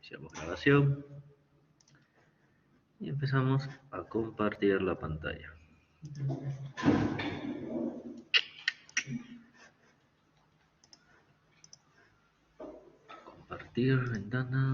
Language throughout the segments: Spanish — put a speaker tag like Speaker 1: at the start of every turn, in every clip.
Speaker 1: Iniciamos grabación y empezamos a compartir la pantalla. Compartir ventana.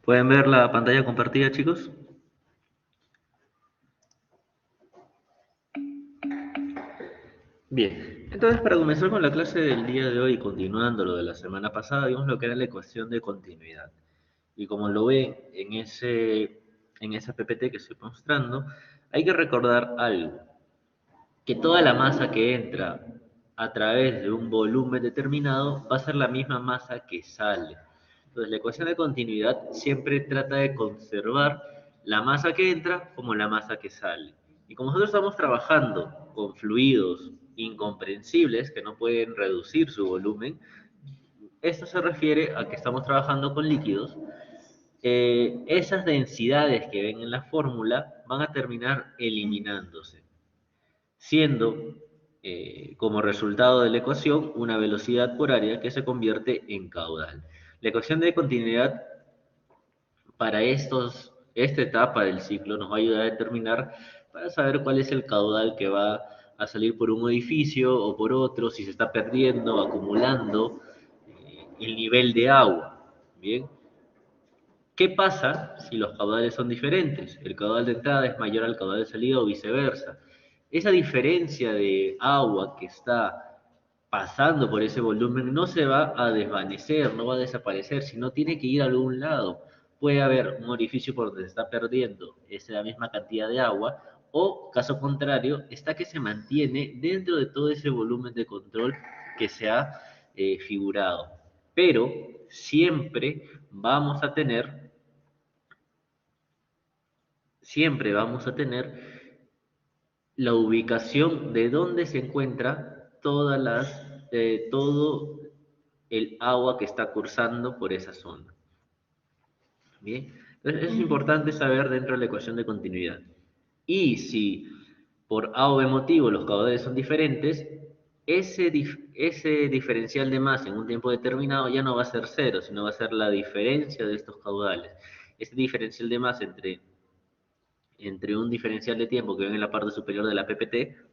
Speaker 1: ¿Pueden ver la pantalla compartida, chicos? Bien, entonces para comenzar con la clase del día de hoy, continuando lo de la semana pasada, vimos lo que era la ecuación de continuidad. Y como lo ve en esa PPT que estoy mostrando, hay que recordar algo, que toda la masa que entra a través de un volumen determinado va a ser la misma masa que sale. Entonces, la ecuación de continuidad siempre trata de conservar la masa que entra como la masa que sale. Y como nosotros estamos trabajando con fluidos incomprensibles que no pueden reducir su volumen, esto se refiere a que estamos trabajando con líquidos. Esas densidades que ven en la fórmula van a terminar eliminándose, siendo como resultado de la ecuación una velocidad por área que se convierte en caudal. La ecuación de continuidad para esta etapa del ciclo nos va a ayudar a determinar para saber cuál es el caudal que va a salir por un edificio o por otro, si se está perdiendo, acumulando el nivel de agua. Bien, ¿qué pasa si los caudales son diferentes? El caudal de entrada es mayor al caudal de salida o viceversa. Esa diferencia de agua que está pasando por ese volumen no se va a desvanecer, no va a desaparecer, sino tiene que ir a algún lado. Puede haber un orificio por donde se está perdiendo esa misma cantidad de agua, o caso contrario, está que se mantiene dentro de todo ese volumen de control que se ha figurado. Pero siempre vamos a tener la ubicación de dónde se encuentra todo el agua que está cursando por esa zona. Bien, entonces eso es importante saber dentro de la ecuación de continuidad. Y si por A o B motivo los caudales son diferentes, ese diferencial de masa en un tiempo determinado ya no va a ser cero, sino va a ser la diferencia de estos caudales. Este diferencial de masa entre un diferencial de tiempo que ven en la parte superior de la PPT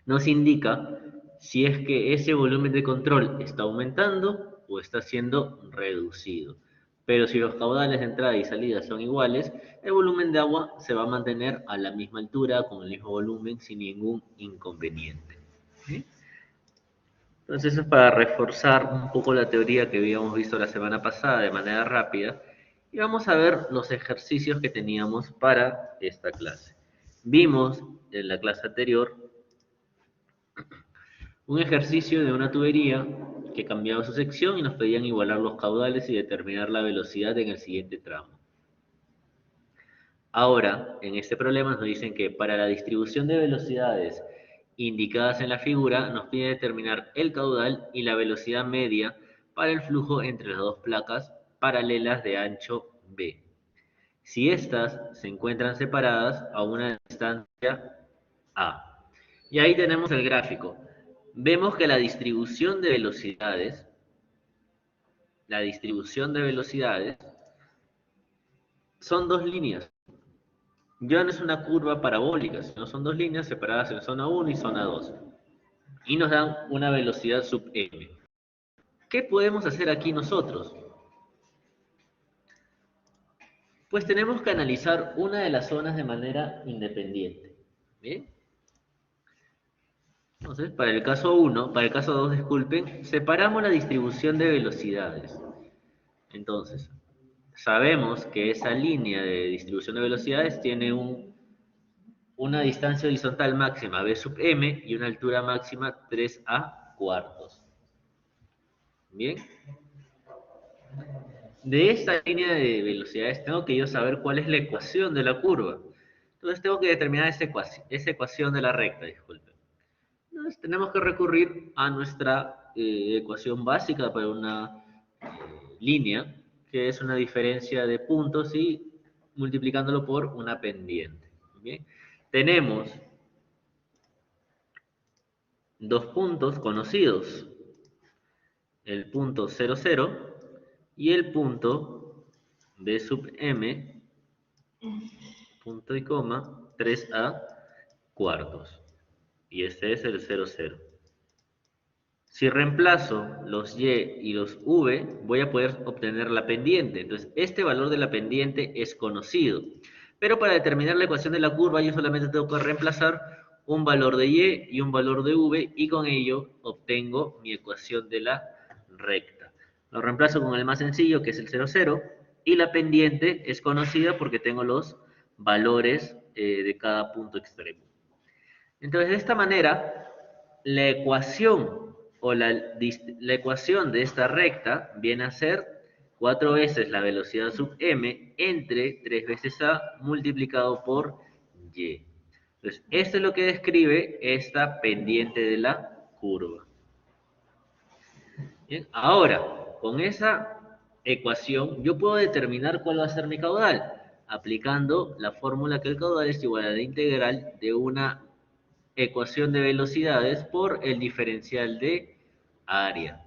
Speaker 1: nos indica si es que ese volumen de control está aumentando o está siendo reducido. Pero si los caudales de entrada y salida son iguales, el volumen de agua se va a mantener a la misma altura, con el mismo volumen, sin ningún inconveniente. ¿Sí? Entonces eso es para reforzar un poco la teoría que habíamos visto la semana pasada de manera rápida. Y vamos a ver los ejercicios que teníamos para esta clase. Vimos en la clase anterior un ejercicio de una tubería que cambiaba su sección y nos pedían igualar los caudales y determinar la velocidad en el siguiente tramo. Ahora, en este problema nos dicen que para la distribución de velocidades indicadas en la figura, nos pide determinar el caudal y la velocidad media para el flujo entre las dos placas paralelas de ancho B. Si estas se encuentran separadas a una distancia A. Y ahí tenemos el gráfico. Vemos que la distribución de velocidades son dos líneas. Ya no es una curva parabólica, sino son dos líneas separadas en zona 1 y zona 2. Y nos dan una velocidad sub m. ¿Qué podemos hacer aquí nosotros? Pues tenemos que analizar una de las zonas de manera independiente. Bien. Entonces, para el caso 1, para el caso 2, disculpen, separamos la distribución de velocidades. Entonces, sabemos que esa línea de distribución de velocidades tiene una distancia horizontal máxima b sub m y una altura máxima 3a cuartos. Bien. De esta línea de velocidades tengo que yo saber cuál es la ecuación de la curva. Entonces tengo que determinar esa ecuación de la recta, disculpen. Entonces tenemos que recurrir a nuestra ecuación básica para una línea, que es una diferencia de puntos y multiplicándolo por una pendiente. ¿Bien? Tenemos dos puntos conocidos, el punto 0, 0 y el punto b sub m, punto y coma, 3a cuartos. Y este es el 0, 0. Si reemplazo los y y los v, voy a poder obtener la pendiente. Entonces, este valor de la pendiente es conocido. Pero para determinar la ecuación de la curva, yo solamente tengo que reemplazar un valor de y un valor de v, y con ello obtengo mi ecuación de la recta. Lo reemplazo con el más sencillo, que es el 0, 0, y la pendiente es conocida porque tengo los valores de cada punto extremo. Entonces, de esta manera, la ecuación o la ecuación de esta recta viene a ser 4 veces la velocidad sub m entre 3 veces a multiplicado por y. Entonces, esto es lo que describe esta pendiente de la curva. Bien, ahora, con esa ecuación, yo puedo determinar cuál va a ser mi caudal, aplicando la fórmula que el caudal es igual a la integral de una ecuación de velocidades por el diferencial de área.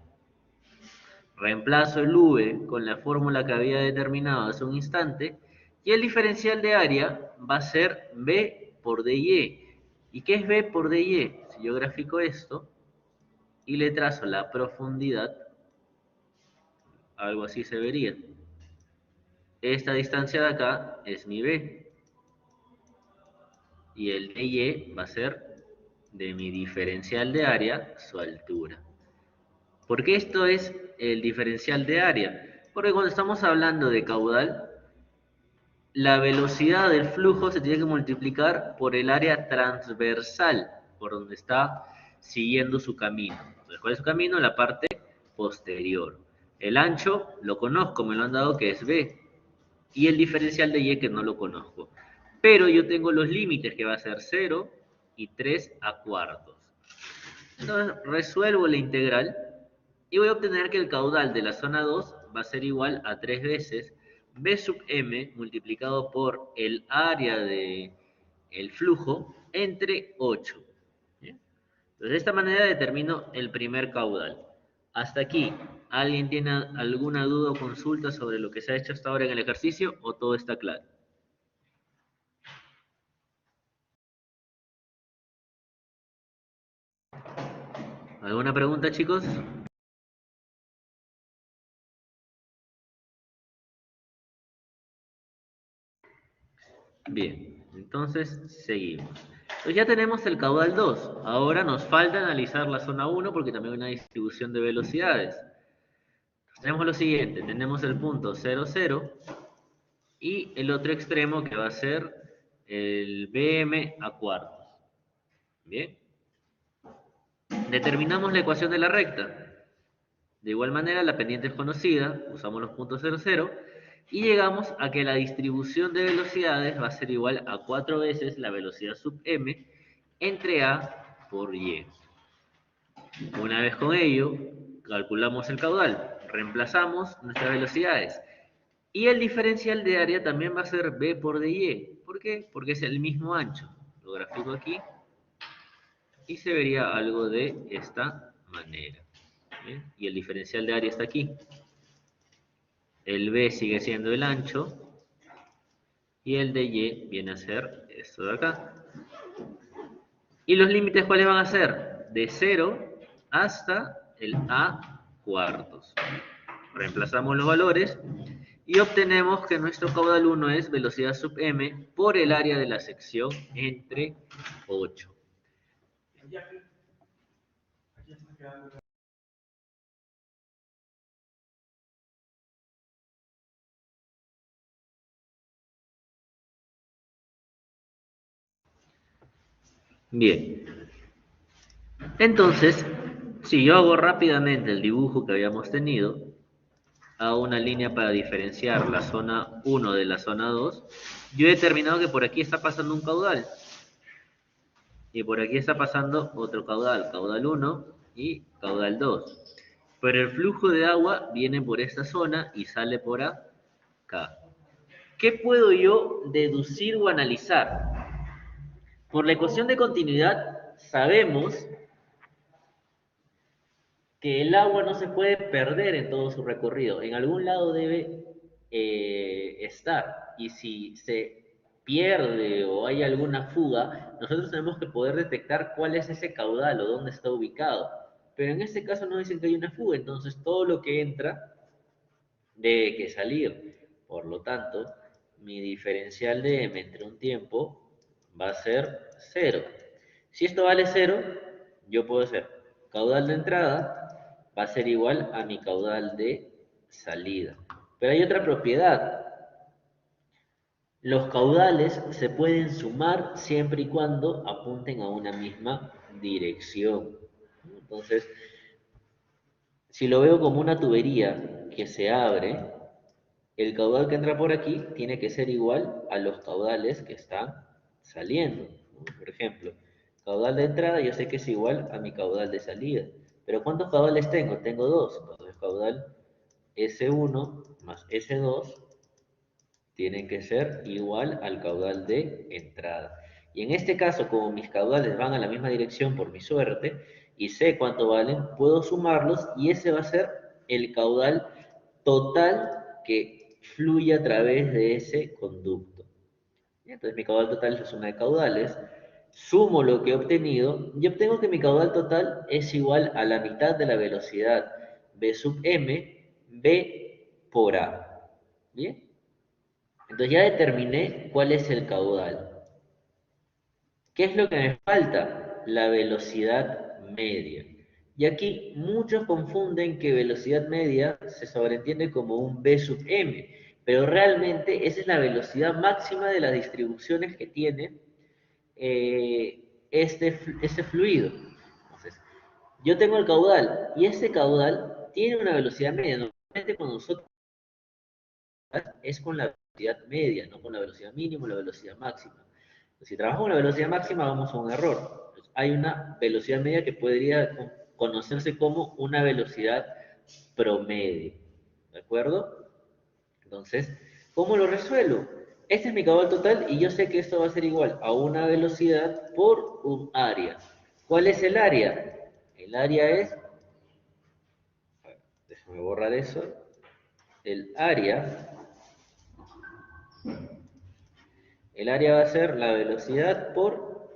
Speaker 1: Reemplazo el v con la fórmula que había determinado hace un instante y el diferencial de área va a ser b por dy. ¿Y qué es b por dy? Si yo grafico esto y le trazo la profundidad, algo así se vería. Esta distancia de acá es mi b y el dy va a ser de mi diferencial de área su altura. ¿Por qué esto es el diferencial de área? Porque cuando estamos hablando de caudal, la velocidad del flujo se tiene que multiplicar por el área transversal, por donde está siguiendo su camino. Entonces, ¿cuál es su camino? La parte posterior. El ancho lo conozco, me lo han dado que es b. Y el diferencial de y que no lo conozco. Pero yo tengo los límites que va a ser 0 y 3 a cuartos. Entonces resuelvo la integral y voy a obtener que el caudal de la zona 2 va a ser igual a 3 veces b sub m multiplicado por el área del flujo entre 8. ¿Bien? Entonces de esta manera determino el primer caudal. Hasta aquí, ¿alguien tiene alguna duda o consulta sobre lo que se ha hecho hasta ahora en el ejercicio o todo está claro? ¿Alguna pregunta, chicos? Bien, entonces seguimos. Entonces ya tenemos el caudal 2. Ahora nos falta analizar la zona 1 porque también hay una distribución de velocidades. Tenemos lo siguiente, tenemos el punto 0, 0 y el otro extremo que va a ser el BM a cuartos. Bien. Determinamos la ecuación de la recta. De igual manera, la pendiente es conocida, usamos los puntos 0, 0 y llegamos a que la distribución de velocidades va a ser igual a 4 veces la velocidad sub m entre a por y. Una vez con ello, calculamos el caudal, reemplazamos nuestras velocidades y el diferencial de área también va a ser b por dy. ¿Por qué? Porque es el mismo ancho. Lo grafico aquí y se vería algo de esta manera. ¿Bien? Y el diferencial de área está aquí. El b sigue siendo el ancho y el de y viene a ser esto de acá. ¿Y los límites cuáles van a ser? De 0 hasta el a cuartos. Reemplazamos los valores y obtenemos que nuestro caudal 1 es velocidad sub m por el área de la sección entre 8. Bien, entonces, si yo hago rápidamente el dibujo que habíamos tenido, hago una línea para diferenciar la zona 1 de la zona 2, yo he determinado que por aquí está pasando un caudal, y por aquí está pasando otro caudal, caudal 1 y caudal 2. Pero el flujo de agua viene por esta zona y sale por acá. ¿Qué puedo yo deducir o analizar? Por la ecuación de continuidad sabemos que el agua no se puede perder en todo su recorrido. En algún lado debe estar. Y si se pierde o hay alguna fuga, nosotros tenemos que poder detectar cuál es ese caudal o dónde está ubicado. Pero en este caso no dicen que hay una fuga, entonces todo lo que entra debe que salir. Por lo tanto, mi diferencial de m entre un tiempo va a ser cero. Si esto vale cero, yo puedo hacer caudal de entrada va a ser igual a mi caudal de salida. Pero hay otra propiedad. Los caudales se pueden sumar siempre y cuando apunten a una misma dirección. Entonces, si lo veo como una tubería que se abre, el caudal que entra por aquí tiene que ser igual a los caudales que están saliendo, ¿no? Por ejemplo, caudal de entrada yo sé que es igual a mi caudal de salida. Pero ¿cuántos caudales tengo? Tengo dos. Entonces, caudal S1 más S2 tiene que ser igual al caudal de entrada. Y en este caso, como mis caudales van a la misma dirección por mi suerte, y sé cuánto valen, puedo sumarlos y ese va a ser el caudal total que fluye a través de ese conducto. Entonces mi caudal total es la suma de caudales, sumo lo que he obtenido y obtengo que mi caudal total es igual a la mitad de la velocidad v sub m, v por a. ¿Bien? Entonces ya determiné cuál es el caudal. ¿Qué es lo que me falta? La velocidad media. Y aquí muchos confunden que velocidad media se sobreentiende como un v sub m, pero realmente esa es la velocidad máxima de las distribuciones que tiene este fluido. Entonces, yo tengo el caudal y este caudal tiene una velocidad media. Normalmente cuando nosotros es con la velocidad media, no con la velocidad mínima o la velocidad máxima. Si trabajamos con la velocidad máxima, vamos a un error. Hay una velocidad media que podría conocerse como una velocidad promedio. ¿De acuerdo? Entonces, ¿cómo lo resuelvo? Este es mi caudal total y yo sé que esto va a ser igual a una velocidad por un área. ¿Cuál es el área? El área es, déjame borrar eso, el área va a ser la velocidad por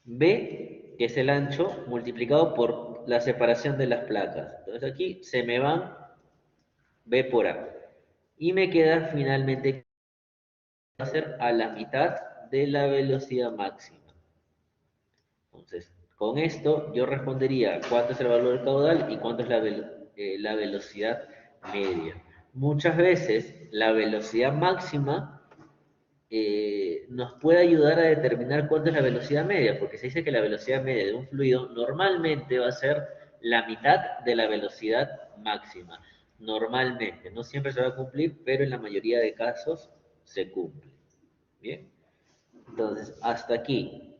Speaker 1: B, que es el ancho, multiplicado por la separación de las placas. Entonces aquí se me van B por A. Y me queda finalmente va a ser a la mitad de la velocidad máxima. Entonces, con esto yo respondería cuánto es el valor del caudal y cuánto es la velocidad media. Muchas veces la velocidad máxima nos puede ayudar a determinar cuánto es la velocidad media, porque se dice que la velocidad media de un fluido normalmente va a ser la mitad de la velocidad máxima. Normalmente, no siempre se va a cumplir, pero en la mayoría de casos se cumple. Bien, entonces hasta aquí.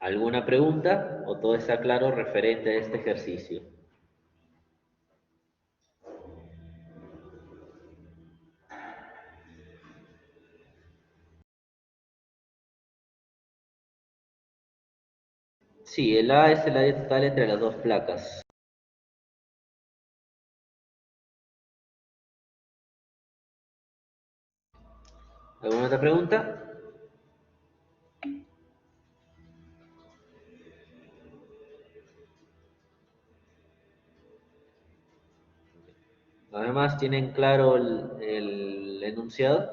Speaker 1: ¿Alguna pregunta o todo está claro referente a este ejercicio? Sí, el A es el área total entre las dos placas. ¿Alguna otra pregunta? ¿Los demás tienen claro el enunciado?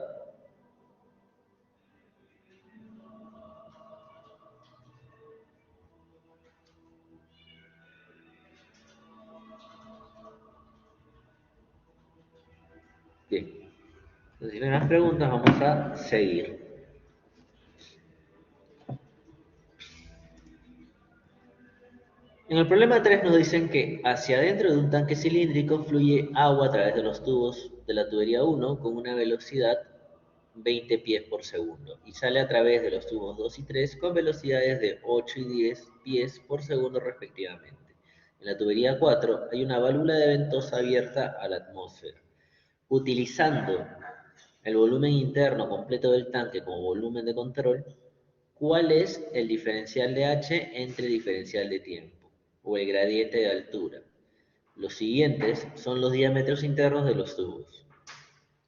Speaker 1: Bien. Entonces, si no hay más preguntas, vamos a seguir. En el problema 3 nos dicen que hacia adentro de un tanque cilíndrico fluye agua a través de los tubos de la tubería 1 con una velocidad 20 pies por segundo y sale a través de los tubos 2 y 3 con velocidades de 8 y 10 pies por segundo respectivamente. En la tubería 4 hay una válvula de ventosa abierta a la atmósfera. Utilizando el volumen interno completo del tanque como volumen de control, ¿cuál es el diferencial de H entre el diferencial de tiempo o el gradiente de altura? Los siguientes son los diámetros internos de los tubos.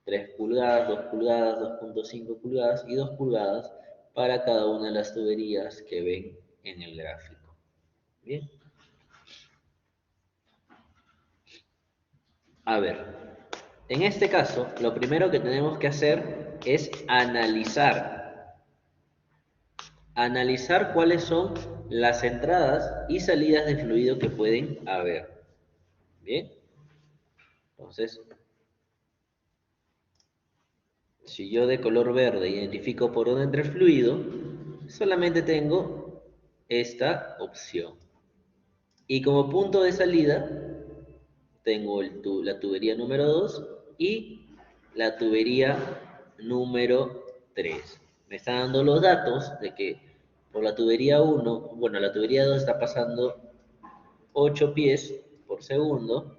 Speaker 1: 3 pulgadas, 2 pulgadas, 2.5 pulgadas y 2 pulgadas para cada una de las tuberías que ven en el gráfico. Bien. A ver, en este caso, lo primero que tenemos que hacer es analizar cuáles son las entradas y salidas de fluido que pueden haber. Bien, entonces, si yo de color verde identifico por dónde entra el fluido, solamente tengo esta opción. Y como punto de salida, tengo la tubería número 2 y la tubería número 3. Me está dando los datos de que por la tubería 1, bueno, la tubería 2 está pasando 8 pies por segundo,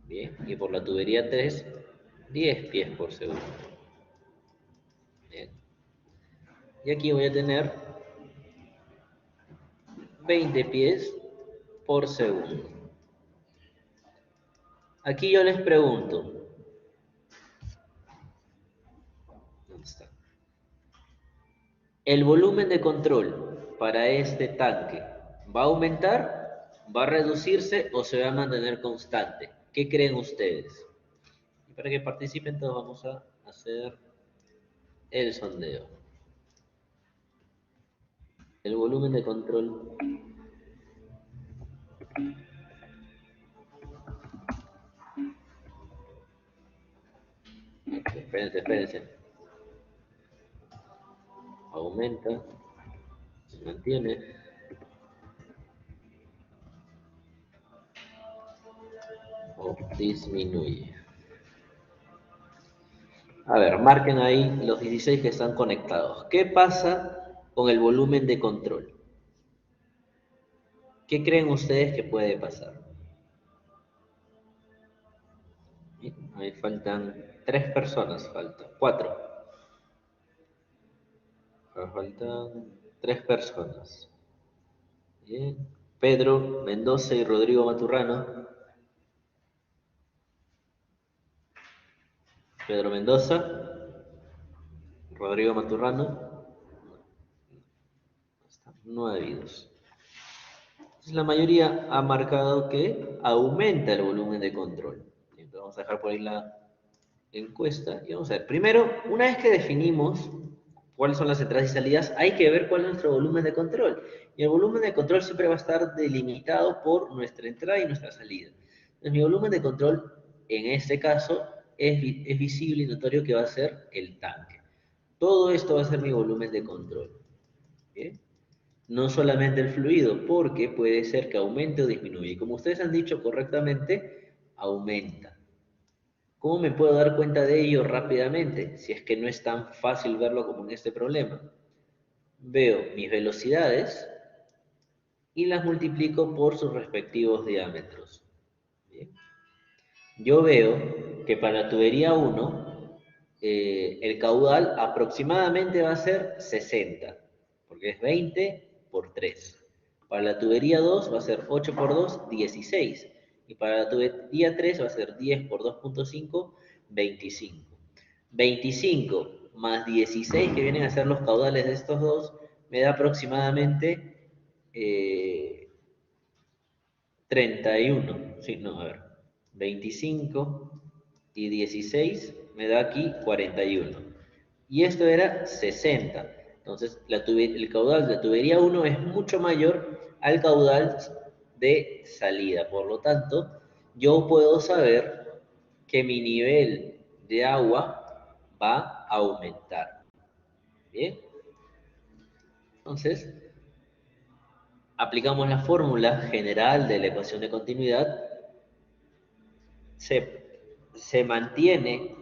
Speaker 1: bien, y por la tubería 3, 10 pies por segundo. Bien. Y aquí voy a tener 20 pies por segundo. Aquí yo les pregunto, ¿dónde está? ¿El volumen de control para este tanque va a aumentar, va a reducirse o se va a mantener constante? ¿Qué creen ustedes? Y para que participen todos vamos a hacer el sondeo. El volumen de control. Espérense. Aumenta, se mantiene o disminuye. A ver, marquen ahí los 16 que están conectados. ¿Qué pasa con el volumen de control? ¿Qué creen ustedes que puede pasar? Ahí faltan 3 personas, faltan 4. Faltan 3 personas. Bien. Pedro Mendoza y Rodrigo Maturrano. Pedro Mendoza, Rodrigo Maturrano. No ha habido. Entonces, la mayoría ha marcado que aumenta el volumen de control. Entonces, vamos a dejar por ahí la encuesta y vamos a ver. Primero, una vez que definimos cuáles son las entradas y salidas, hay que ver cuál es nuestro volumen de control. Y el volumen de control siempre va a estar delimitado por nuestra entrada y nuestra salida. Entonces, mi volumen de control, en este caso, es visible y notorio que va a ser el tanque. Todo esto va a ser mi volumen de control. ¿Bien? No solamente el fluido, porque puede ser que aumente o disminuya. Y como ustedes han dicho correctamente, aumenta. ¿Cómo me puedo dar cuenta de ello rápidamente? Si es que no es tan fácil verlo como en este problema. Veo mis velocidades y las multiplico por sus respectivos diámetros. Bien. Yo veo que para la tubería 1, el caudal aproximadamente va a ser 60, porque es 20 por 3. Para la tubería 2 va a ser 8 por 2, 16. Y para la tubería 3 va a ser 10 por 2.5, 25. 25 más 16, que vienen a ser los caudales de estos dos, me da aproximadamente 31. sí, no, a ver, 25 y 16 me da aquí 41. Y esto era 60. Entonces, el caudal de la tubería 1 es mucho mayor al caudal de salida. Por lo tanto, yo puedo saber que mi nivel de agua va a aumentar. Bien, entonces aplicamos la fórmula general de la ecuación de continuidad, se mantiene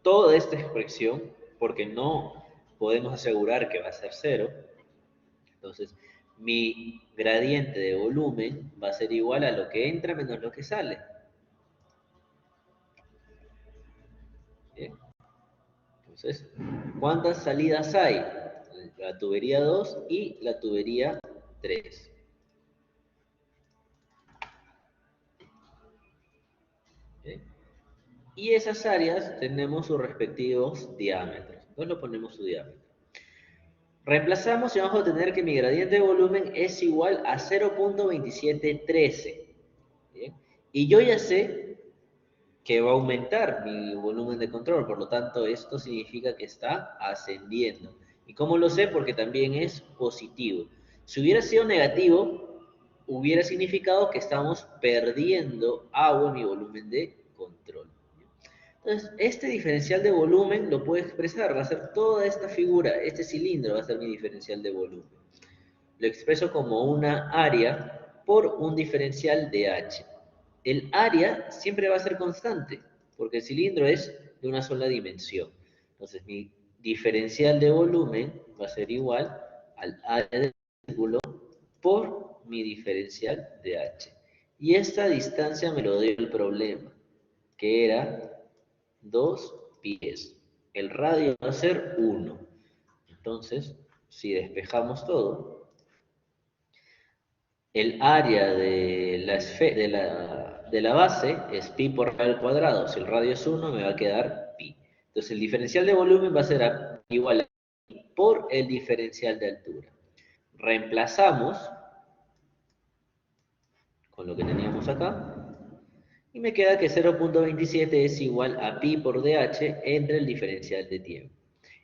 Speaker 1: toda esta expresión porque no podemos asegurar que va a ser cero. Entonces, mi gradiente de volumen va a ser igual a lo que entra menos lo que sale. ¿Bien? Entonces, ¿cuántas salidas hay? La tubería 2 y la tubería 3. ¿Bien? Y esas áreas tenemos sus respectivos diámetros. Entonces lo ponemos su diámetro. Reemplazamos y vamos a obtener que mi gradiente de volumen es igual a 0.2713. ¿Bien? Y yo ya sé que va a aumentar mi volumen de control, por lo tanto esto significa que está ascendiendo. ¿Y cómo lo sé? Porque también es positivo. Si hubiera sido negativo, hubiera significado que estamos perdiendo agua en mi volumen de control. Entonces, este diferencial de volumen lo puedo expresar, va a ser toda esta figura, este cilindro va a ser mi diferencial de volumen. Lo expreso como una área por un diferencial de H. El área siempre va a ser constante, porque el cilindro es de una sola dimensión. Entonces, mi diferencial de volumen va a ser igual al área del círculo por mi diferencial de H. Y esta distancia me lo dio el problema, que era 2 pies. El radio va a ser 1. Entonces, si despejamos todo, el área de la base es pi por r al cuadrado. Si el radio es 1, me va a quedar pi. Entonces, el diferencial de volumen va a ser igual a pi por el diferencial de altura. Reemplazamos con lo que teníamos acá. Y me queda que 0.27 es igual a pi por dh entre el diferencial de tiempo.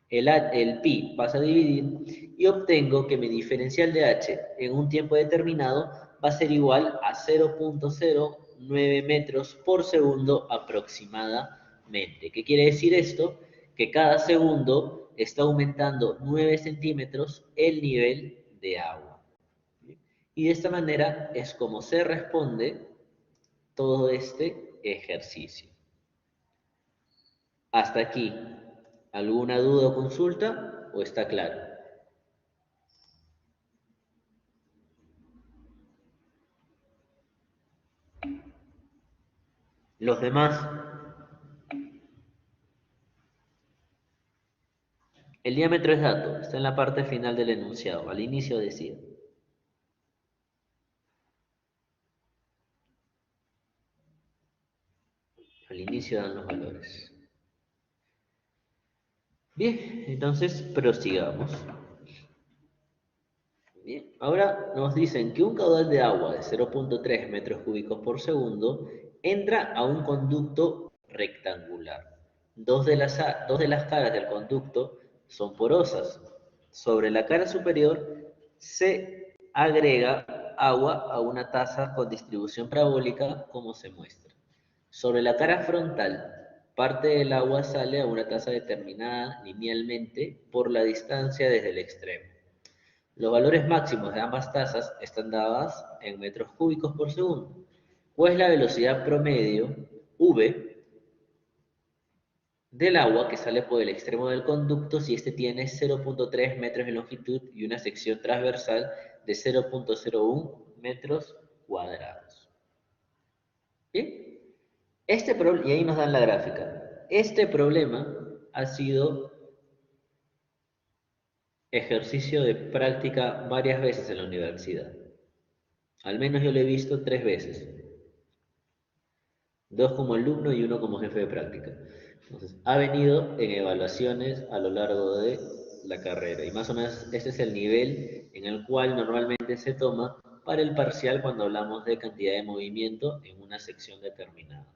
Speaker 1: El pi pasa a dividir y obtengo que mi diferencial de h en un tiempo determinado va a ser igual a 0.09 metros por segundo aproximadamente. ¿Qué quiere decir esto? Que cada segundo está aumentando 9 centímetros el nivel de agua. Y de esta manera es como se responde todo este ejercicio. Hasta aquí, ¿alguna duda o consulta o está claro? Los demás, el diámetro es dato, está en la parte final del enunciado, al inicio decía. Al inicio dan los valores. Bien, entonces prosigamos. Bien, ahora nos dicen que un caudal de agua de 0.3 metros cúbicos por segundo entra a un conducto rectangular. Dos de las caras del conducto son porosas. Sobre la cara superior se agrega agua a una taza con distribución parabólica como se muestra. Sobre la cara frontal, parte del agua sale a una tasa determinada linealmente por la distancia desde el extremo. Los valores máximos de ambas tasas están dadas en metros cúbicos por segundo. ¿Cuál es la velocidad promedio, V, del agua que sale por el extremo del conducto si este tiene 0.3 metros de longitud y una sección transversal de 0.01 metros cuadrados? ¿Bien? Y ahí nos dan la gráfica. Este problema ha sido ejercicio de práctica varias veces en la universidad. Al menos yo lo he visto 3 veces. 2 como alumno y 1 como jefe de práctica. Entonces, ha venido en evaluaciones a lo largo de la carrera. Y más o menos este es el nivel en el cual normalmente se toma para el parcial cuando hablamos de cantidad de movimiento en una sección determinada.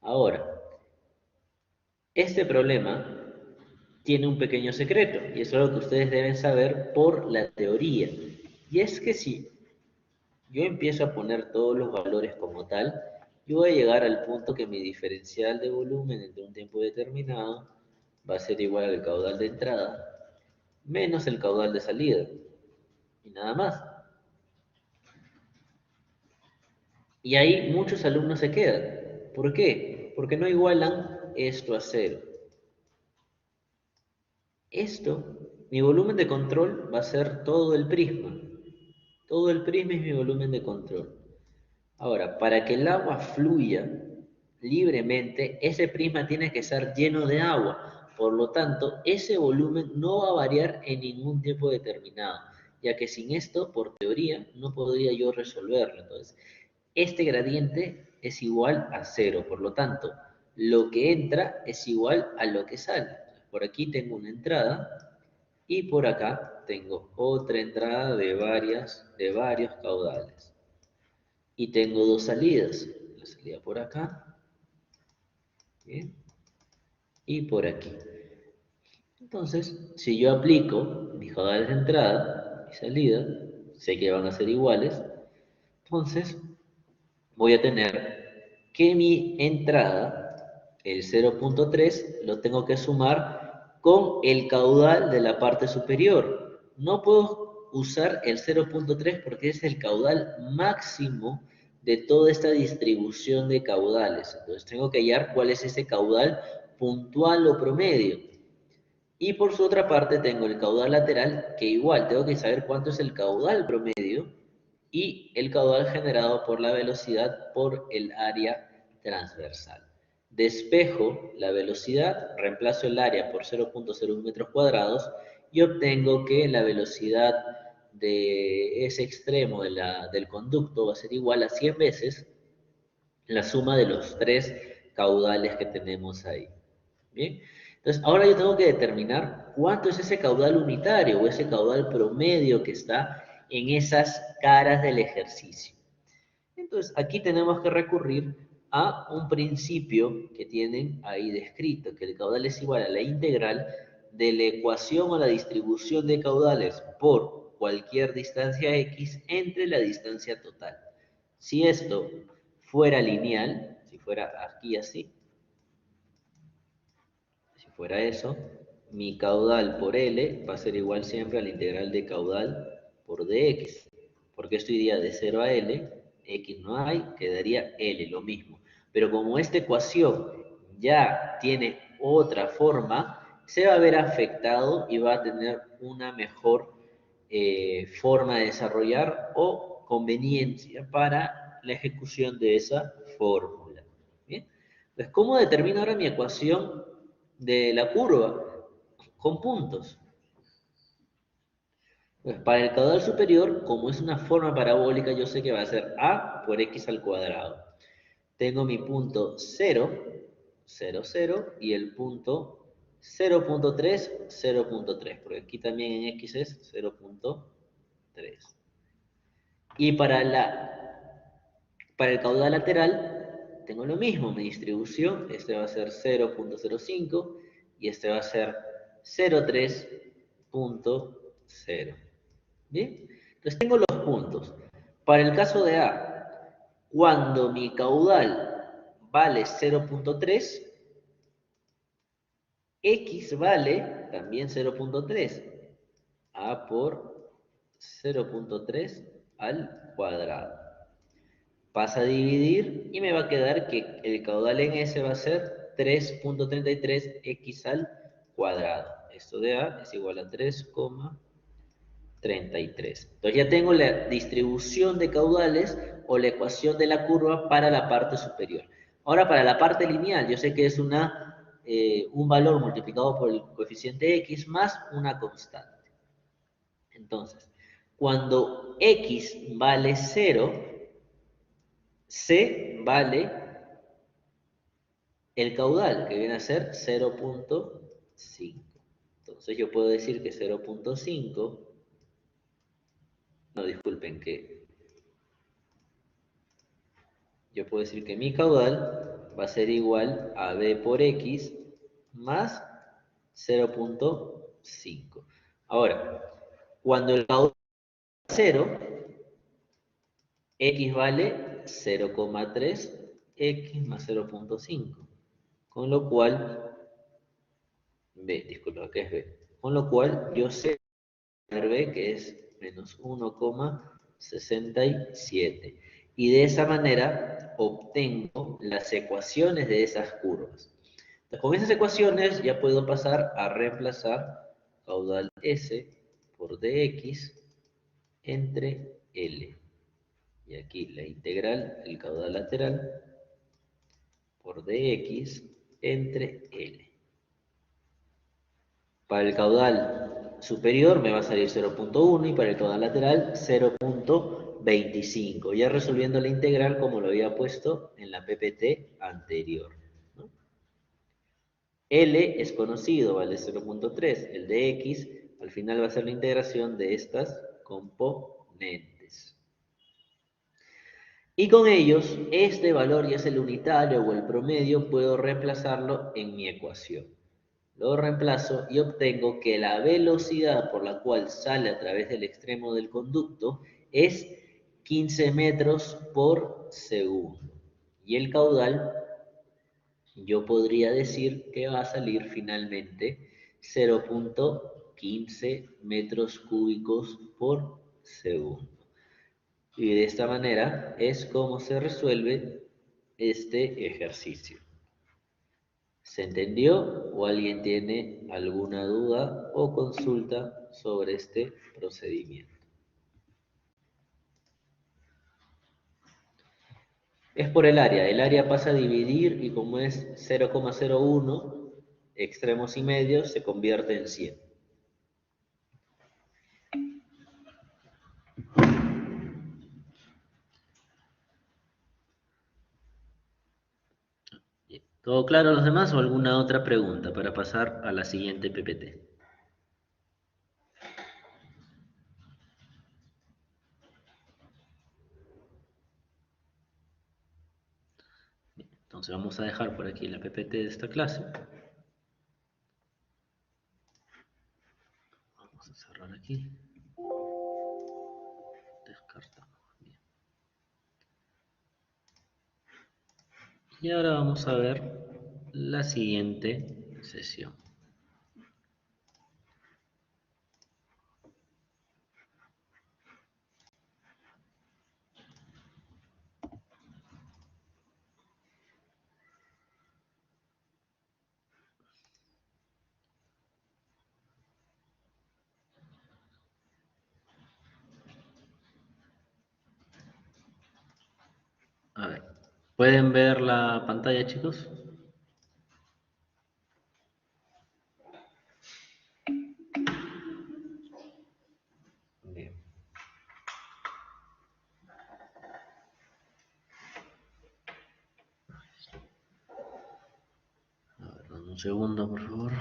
Speaker 1: Ahora, este problema tiene un pequeño secreto, y eso es lo que ustedes deben saber por la teoría. Y es que si yo empiezo a poner todos los valores como tal, yo voy a llegar al punto que mi diferencial de volumen entre un tiempo determinado va a ser igual al caudal de entrada menos el caudal de salida. Y nada más. Y ahí muchos alumnos se quedan. ¿Por qué? Porque no igualan esto a cero. Esto, mi volumen de control va a ser todo el prisma. Todo el prisma es mi volumen de control. Ahora, para que el agua fluya libremente, ese prisma tiene que estar lleno de agua. Por lo tanto, ese volumen no va a variar en ningún tiempo determinado, ya que sin esto, por teoría, no podría yo resolverlo. Entonces, este gradiente es igual a cero, por lo tanto, lo que entra es igual a lo que sale. Por aquí tengo una entrada y por acá tengo otra entrada de varios caudales. Y tengo dos salidas. La salida por acá, ¿bien? Y por aquí. Entonces, si yo aplico mis caudales de entrada y salida, sé que van a ser iguales, entonces voy a tener que mi entrada, el 0.3, lo tengo que sumar con el caudal de la parte superior. No puedo usar el 0.3 porque es el caudal máximo de toda esta distribución de caudales. Entonces tengo que hallar cuál es ese caudal puntual o promedio. Y por su otra parte tengo el caudal lateral, que igual tengo que saber cuánto es el caudal promedio y el caudal generado por la velocidad por el área transversal. Despejo la velocidad, reemplazo el área por 0.01 metros cuadrados y obtengo que la velocidad de ese extremo del conducto va a ser igual a 100 veces la suma de los tres caudales que tenemos ahí. ¿Bien? Entonces, ahora yo tengo que determinar cuánto es ese caudal unitario o ese caudal promedio que está en esas caras del ejercicio. Entonces, aquí tenemos que recurrir a un principio que tienen ahí descrito, que el caudal es igual a la integral de la ecuación o la distribución de caudales por cualquier distancia x entre la distancia total. Si esto fuera lineal, si fuera aquí así, si fuera eso, mi caudal por L va a ser igual siempre a la integral de caudal por dx. Porque esto iría de 0 a L, x no hay, quedaría L, lo mismo. Pero como esta ecuación ya tiene otra forma, se va a ver afectado y va a tener una mejor forma de desarrollar o conveniencia para la ejecución de esa fórmula. ¿Bien? Entonces, ¿cómo determino ahora mi ecuación de la curva? Con puntos. Pues para el caudal superior, como es una forma parabólica, yo sé que va a ser a por x al cuadrado. Tengo mi punto 0, 0, 0, y el punto 0.3, 0.3, porque aquí también en x es 0.3. Y para el caudal lateral, tengo lo mismo, mi distribución, este va a ser 0.05 y este va a ser 0.3.0. ¿Bien? Entonces tengo los puntos. Para el caso de A, cuando mi caudal vale 0.3, X vale también 0.3. A por 0.3 al cuadrado. Pasa a dividir y me va a quedar que el caudal en S va a ser 3.33x al cuadrado. Esto de A es igual a 3,33. Entonces ya tengo la distribución de caudales o la ecuación de la curva para la parte superior. Ahora para la parte lineal, yo sé que es un valor multiplicado por el coeficiente x más una constante. Entonces, cuando x vale 0, C vale el caudal, que viene a ser 0.5. Entonces yo puedo decir que 0.5, no, disculpen, que yo puedo decir que mi caudal va a ser igual a B por X más 0.5. Ahora, cuando el caudal es 0, X vale 0,3 X más 0.5. Con lo cual, disculpa, ¿qué es B? Con lo cual, yo sé B que es menos 1,67. Y de esa manera obtengo las ecuaciones de esas curvas. Entonces, con esas ecuaciones ya puedo pasar a reemplazar caudal S por dx entre L. Y aquí la integral del caudal lateral por dx entre L. Para el caudal superior me va a salir 0.1 y para el caudal lateral 0.25. Ya resolviendo la integral como lo había puesto en la PPT anterior, ¿no? L es conocido, vale 0.3. El de X al final va a ser la integración de estas componentes. Y con ellos, este valor, ya es el unitario o el promedio, puedo reemplazarlo en mi ecuación. Lo reemplazo y obtengo que la velocidad por la cual sale a través del extremo del conducto es 15 metros por segundo. Y el caudal, yo podría decir que va a salir finalmente 0.15 metros cúbicos por segundo. Y de esta manera es como se resuelve este ejercicio. ¿Se entendió o alguien tiene alguna duda o consulta sobre este procedimiento? Es por el área pasa a dividir y como es 0,01 extremos y medios se convierte en 100. ¿Todo claro a los demás o alguna otra pregunta para pasar a la siguiente PPT? Entonces vamos a dejar por aquí la PPT de esta clase. Vamos a cerrar aquí. Descartamos. Bien. Y ahora vamos a ver la siguiente sesión. A ver, ¿pueden ver la pantalla, chicos? Bien. A ver, dame un segundo, por favor.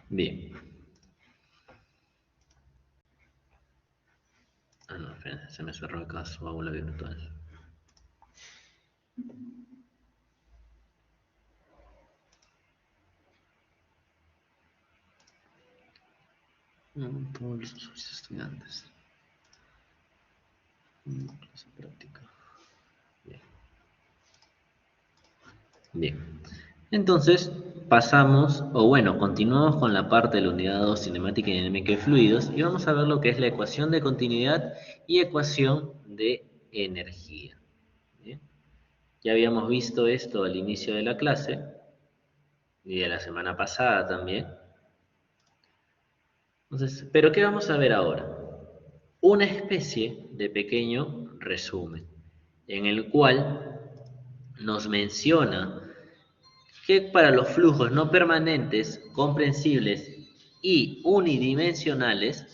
Speaker 1: Bien. Ah, no, esperen, se me cerró acá su aula virtual. Todos los estudiantes. Clase práctica. Bien. Bien. Entonces, pasamos, o bueno, continuamos con la parte de la unidad 2, cinemática y dinámica de fluidos, y vamos a ver lo que es la ecuación de continuidad y ecuación de energía. ¿Bien? Ya habíamos visto esto al inicio de la clase, y de la semana pasada también. Entonces, ¿pero qué vamos a ver ahora? Una especie de pequeño resumen, en el cual nos menciona que para los flujos no permanentes, comprensibles y unidimensionales,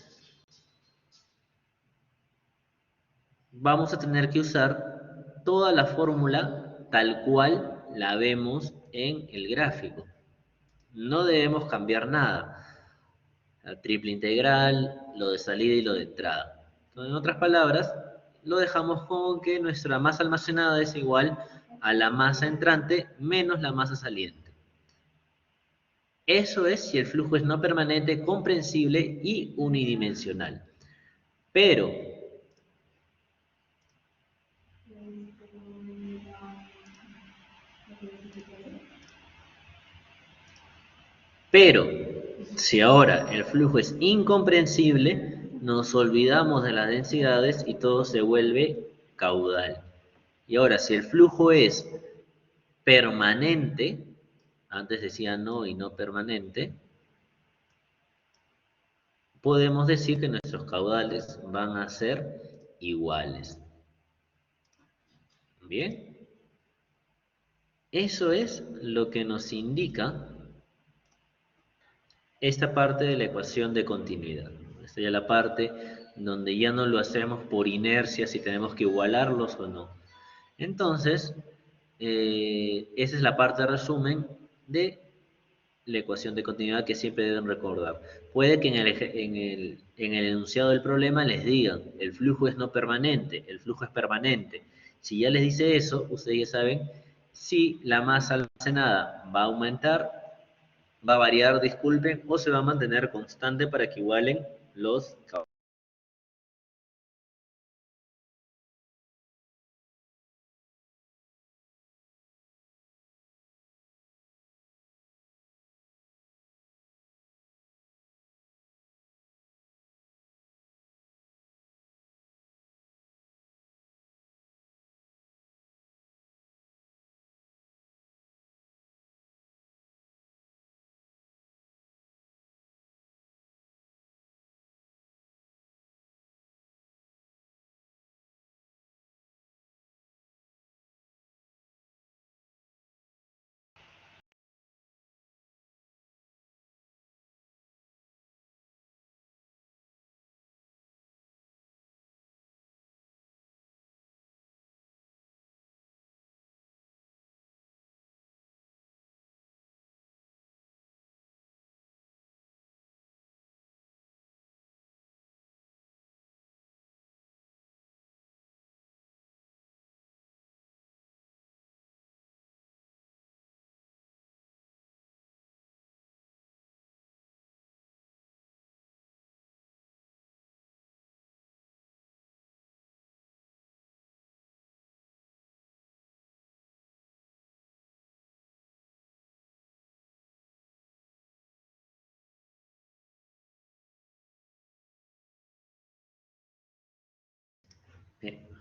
Speaker 1: vamos a tener que usar toda la fórmula tal cual la vemos en el gráfico. No debemos cambiar nada. La triple integral, lo de salida y lo de entrada. Entonces, en otras palabras, lo dejamos con que nuestra masa almacenada es igual a la masa entrante menos la masa saliente. Eso es si el flujo es no permanente, comprensible y unidimensional. Pero, pero, si ahora el flujo es incomprensible, nos olvidamos de las densidades y todo se vuelve caudal. Y ahora, si el flujo es permanente, antes decía no y no permanente, podemos decir que nuestros caudales van a ser iguales. Bien, eso es lo que nos indica esta parte de la ecuación de continuidad. Esta ya es la parte donde ya no lo hacemos por inercia si tenemos que igualarlos o no. Entonces, esa es la parte de resumen de la ecuación de continuidad que siempre deben recordar. Puede que en el enunciado del problema les digan, el flujo es no permanente, el flujo es permanente. Si ya les dice eso, ustedes ya saben si la masa almacenada va a aumentar, va a variar, disculpen, o se va a mantener constante para que igualen los caudales.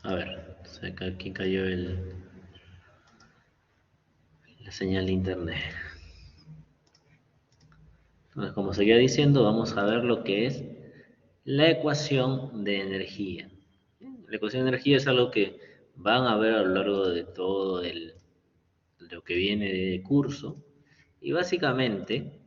Speaker 1: A ver, aquí cayó la señal de internet. Entonces, como seguía diciendo, vamos a ver lo que es la ecuación de energía. La ecuación de energía es algo que van a ver a lo largo de todo lo que viene de curso. Y básicamente,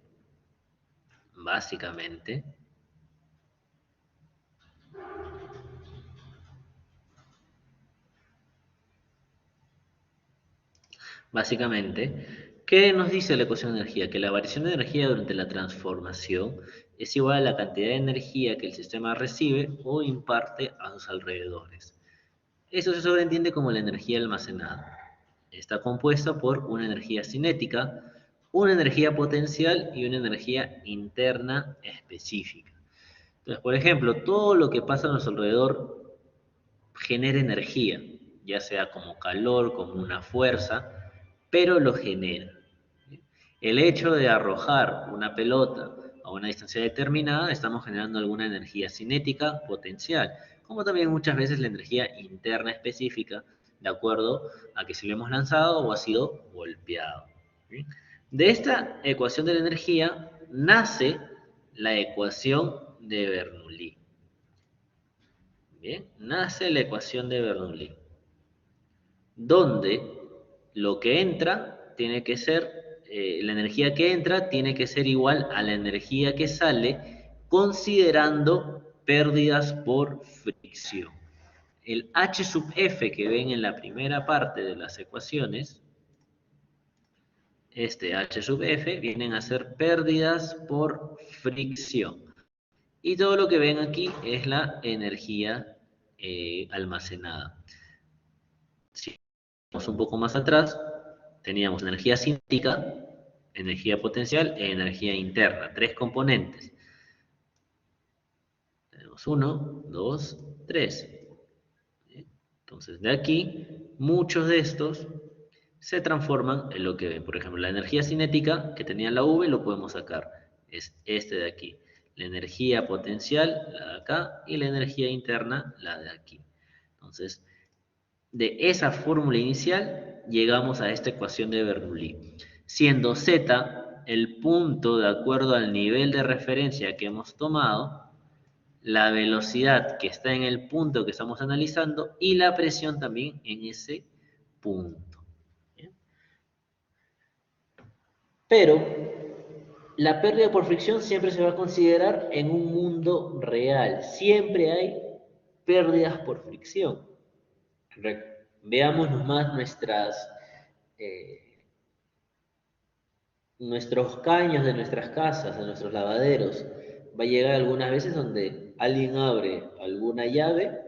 Speaker 1: ¿qué nos dice la ecuación de energía? Que la variación de energía durante la transformación es igual a la cantidad de energía que el sistema recibe o imparte a sus alrededores. Eso se sobreentiende como la energía almacenada. Está compuesta por una energía cinética, una energía potencial y una energía interna específica. Entonces, por ejemplo, todo lo que pasa a nuestro alrededor genera energía, ya sea como calor, como una fuerza, pero lo genera. El hecho de arrojar una pelota a una distancia determinada, estamos generando alguna energía cinética potencial, como también muchas veces la energía interna específica, de acuerdo a que si lo hemos lanzado o ha sido golpeado. ¿Sí? De esta ecuación de la energía nace la ecuación de Bernoulli. Bien, nace la ecuación de Bernoulli, donde lo que entra tiene que ser, la energía que entra tiene que ser igual a la energía que sale, considerando pérdidas por fricción. El H sub F que ven en la primera parte de las ecuaciones, este H sub F, vienen a ser pérdidas por fricción. Y todo lo que ven aquí es la energía almacenada. Si vamos un poco más atrás, teníamos energía cinética, energía potencial e energía interna, tres componentes. Tenemos 1, 2, 3. Entonces, de aquí, muchos de estos se transforman en lo que ven. Por ejemplo, la energía cinética que tenía la V lo podemos sacar. Es este de aquí. La energía potencial, la de acá, y la energía interna, la de aquí. Entonces, de esa fórmula inicial, llegamos a esta ecuación de Bernoulli. Siendo Z el punto de acuerdo al nivel de referencia que hemos tomado, la velocidad que está en el punto que estamos analizando y la presión también en ese punto. ¿Bien? Pero la pérdida por fricción siempre se va a considerar en un mundo real. Siempre hay pérdidas por fricción. Veamos nomás nuestros caños de nuestras casas, de nuestros lavaderos. Va a llegar algunas veces donde alguien abre alguna llave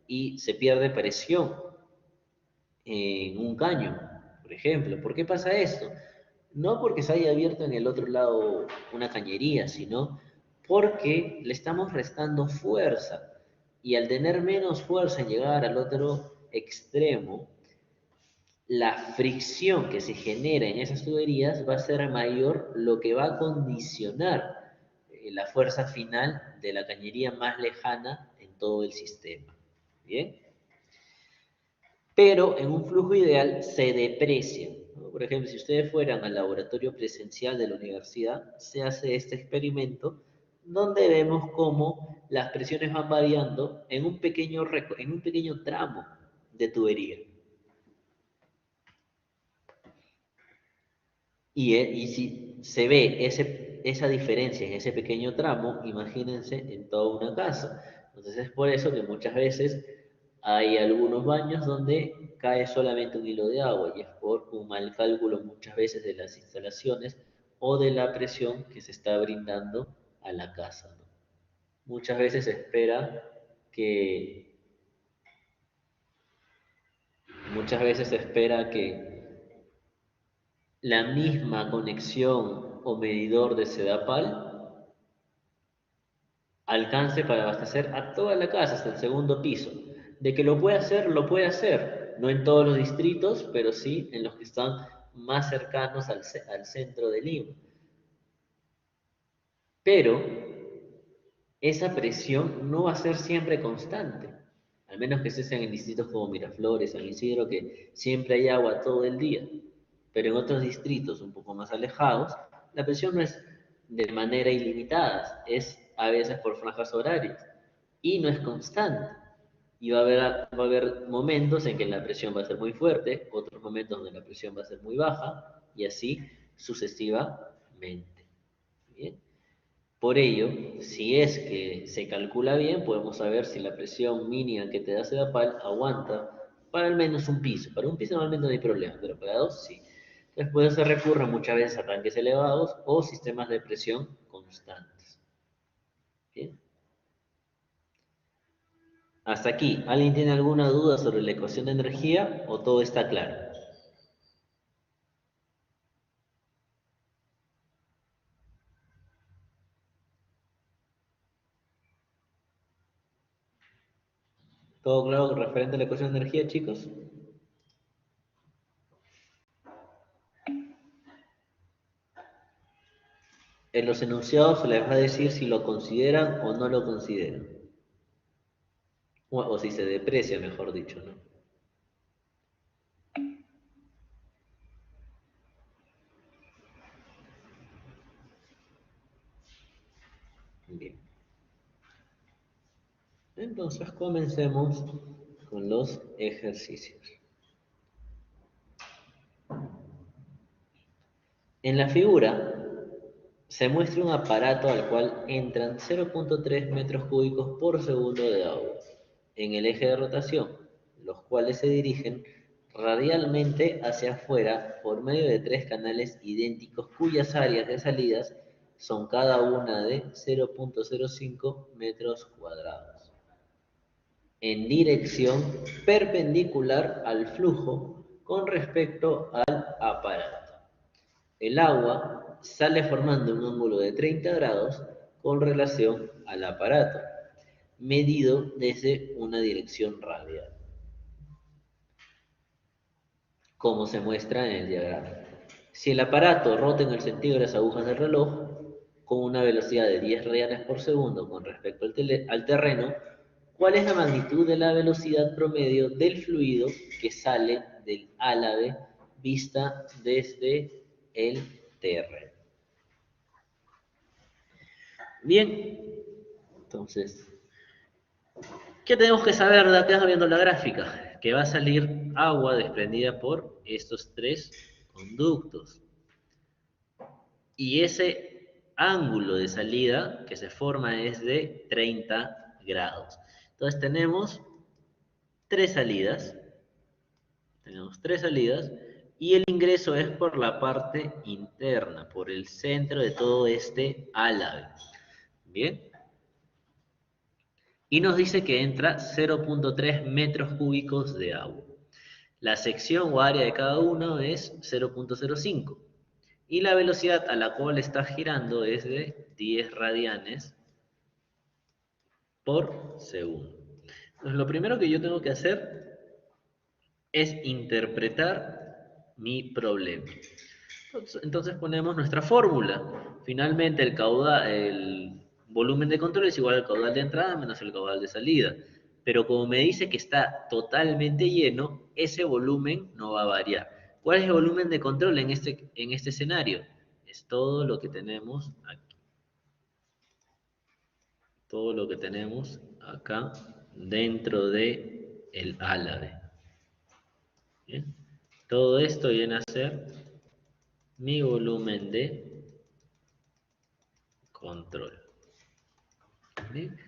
Speaker 1: y se pierde presión en un caño, por ejemplo. ¿Por qué pasa esto? No porque se haya abierto en el otro lado una cañería, sino porque le estamos restando fuerza. Y al tener menos fuerza en llegar al otro extremo, la fricción que se genera en esas tuberías va a ser mayor, lo que va a condicionar la fuerza final de la cañería más lejana en todo el sistema. ¿Bien? Pero en un flujo ideal se deprecia, ¿no? Por ejemplo, si ustedes fueran al laboratorio presencial de la universidad, se hace este experimento donde vemos cómo las presiones van variando en un pequeño tramo de tubería. Y si se ve esa diferencia en ese pequeño tramo, imagínense en toda una casa. Entonces es por eso que muchas veces hay algunos baños donde cae solamente un hilo de agua y es por un mal cálculo muchas veces de las instalaciones o de la presión que se está brindando a la casa, ¿no? Muchas veces se espera que, muchas veces se espera que la misma conexión o medidor de Sedapal alcance para abastecer a toda la casa hasta el segundo piso. De que lo puede hacer, lo puede hacer. No en todos los distritos, pero sí en los que están más cercanos al centro de Lima. Pero esa presión no va a ser siempre constante. Al menos que estés en distritos como Miraflores, San Isidro, que siempre hay agua todo el día. Pero en otros distritos un poco más alejados, la presión no es de manera ilimitada, es a veces por franjas horarias y no es constante. Y va a haber momentos en que la presión va a ser muy fuerte, otros momentos donde la presión va a ser muy baja y así sucesivamente. ¿Bien? Por ello, si es que se calcula bien, podemos saber si la presión mínima que te da Sedapal aguanta para al menos un piso. Para un piso normalmente no hay problema, pero para dos sí. Entonces, por eso se recurre muchas veces a tanques elevados o sistemas de presión constantes. ¿Bien? Hasta aquí, ¿alguien tiene alguna duda sobre la ecuación de energía o todo está claro? ¿Todo claro referente a la ecuación de energía, chicos? En los enunciados se les va a decir si lo consideran o no lo consideran. O si se deprecia, mejor dicho, ¿no? Bien. Entonces comencemos con los ejercicios. En la figura se muestra un aparato al cual entran 0.3 metros cúbicos por segundo de agua. en el eje de rotación, los cuales se dirigen radialmente hacia afuera por medio de tres canales idénticos cuyas áreas de salidas son cada una de 0.05 metros cuadrados, en dirección perpendicular al flujo con respecto al aparato. El agua sale formando un ángulo de 30 grados con relación al aparato, medido desde una dirección radial, como se muestra en el diagrama. Si el aparato rota en el sentido de las agujas del reloj, con una velocidad de 10 radianes por segundo con respecto al terreno, ¿cuál es la magnitud de la velocidad promedio del fluido que sale del álave vista desde el terreno? Bien, entonces, ¿qué tenemos que saber de acá viendo la gráfica? Que va a salir agua desprendida por estos tres conductos. Y ese ángulo de salida que se forma es de 30 grados. Entonces tres salidas, tenemos tres salidas, y el ingreso es por la parte interna, por el centro de todo este álave. Bien. Y nos dice que entra 0.3 metros cúbicos de agua. La sección o área de cada uno es 0.05 y la velocidad a la cual está girando es de 10 radianes por segundo. Entonces, lo primero que yo tengo que hacer es interpretar mi problema. Entonces ponemos nuestra fórmula. Finalmente el volumen de control es igual al caudal de entrada menos el caudal de salida. Pero como me dice que está totalmente lleno, ese volumen no va a variar. ¿Cuál es el volumen de control en este escenario? Es todo lo que tenemos aquí. Todo lo que tenemos acá dentro de el álave. ¿Bien? Todo esto viene a ser mi volumen de control. ¿Bien?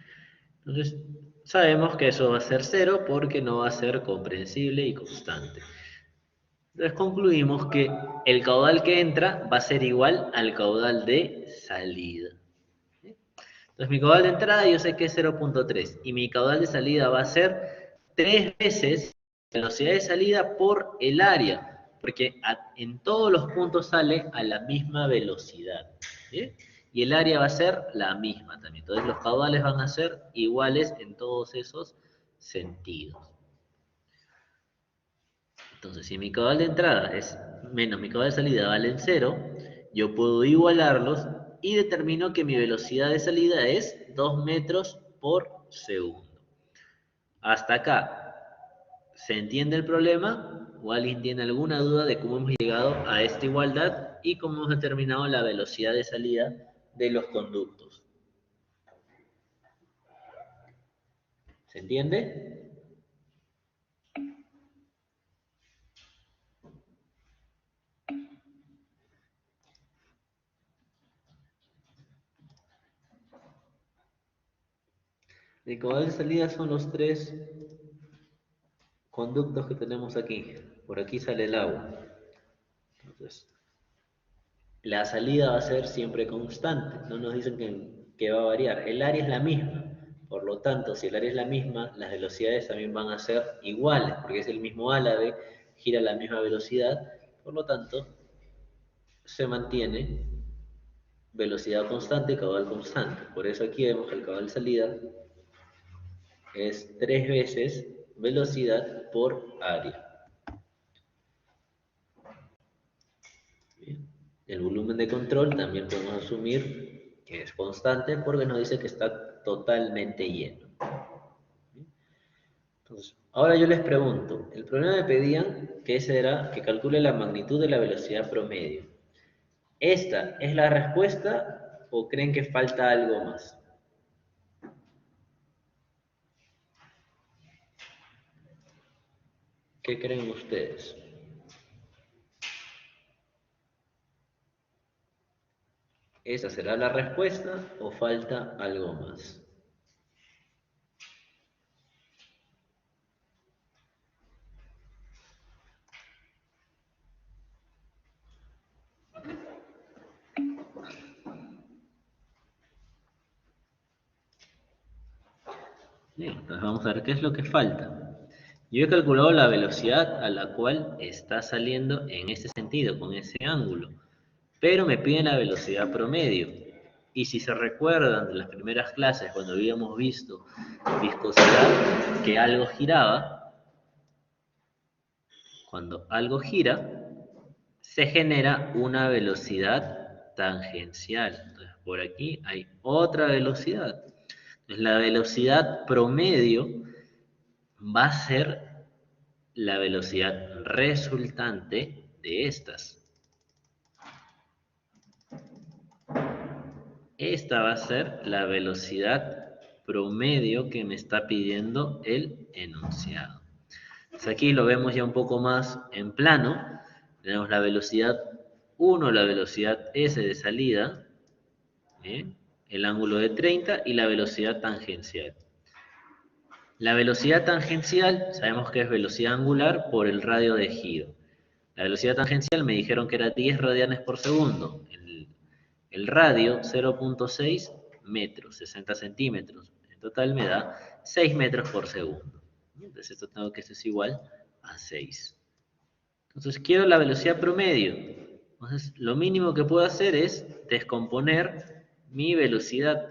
Speaker 1: Entonces, sabemos que eso va a ser cero porque no va a ser comprensible y constante. Entonces concluimos que el caudal que entra va a ser igual al caudal de salida. Entonces mi caudal de entrada yo sé que es 0.3 y mi caudal de salida va a ser 3 veces la velocidad de salida por el área, porque en todos los puntos sale a la misma velocidad. ¿Bien? Y el área va a ser la misma también. Entonces los caudales van a ser iguales en todos esos sentidos. Entonces, si mi caudal de entrada es menos mi caudal de salida valen 0, yo puedo igualarlos y determino que mi velocidad de salida es 2 metros por segundo. Hasta acá, ¿se entiende el problema? ¿O alguien tiene alguna duda de cómo hemos llegado a esta igualdad y cómo hemos determinado la velocidad de salida de los conductos? ¿Se entiende? El caudal de salida son los tres conductos que tenemos aquí. Por aquí sale el agua. Entonces, la salida va a ser siempre constante. No nos dicen que va a variar. El área es la misma. Por lo tanto, si el área es la misma, las velocidades también van a ser iguales, porque es el mismo álave, gira a la misma velocidad. Por lo tanto, se mantiene velocidad constante y caudal constante. Por eso aquí vemos que el caudal de salida es 3 veces velocidad por área. Bien. El volumen de control también podemos asumir que es constante porque nos dice que está totalmente lleno. Entonces, ahora yo les pregunto, el problema me pedían que ese era que calcule la magnitud de la velocidad promedio. ¿Esta es la respuesta o creen que falta algo más? ¿Qué creen ustedes? ¿Esa será la respuesta o falta algo más? Bien, entonces vamos a ver qué es lo que falta. Yo he calculado la velocidad a la cual está saliendo en este sentido, con ese ángulo, pero me piden la velocidad promedio. Y si se recuerdan de las primeras clases, cuando habíamos visto viscosidad, que algo giraba, cuando algo gira, se genera una velocidad tangencial. Entonces, por aquí hay otra velocidad. Entonces, la velocidad promedio va a ser la velocidad resultante de estas. Esta va a ser la velocidad promedio que me está pidiendo el enunciado. Entonces aquí lo vemos ya un poco más en plano. Tenemos la velocidad 1, la velocidad S de salida, ¿bien? El ángulo de 30 y la velocidad tangencial. La velocidad tangencial sabemos que es velocidad angular por el radio de giro. La velocidad tangencial me dijeron que era 10 radianes por segundo. El radio 0.6 metros, 60 centímetros. En total me da 6 metros por segundo. Entonces esto tengo que es igual a 6. Entonces quiero la velocidad promedio. Entonces lo mínimo que puedo hacer es descomponer mi velocidad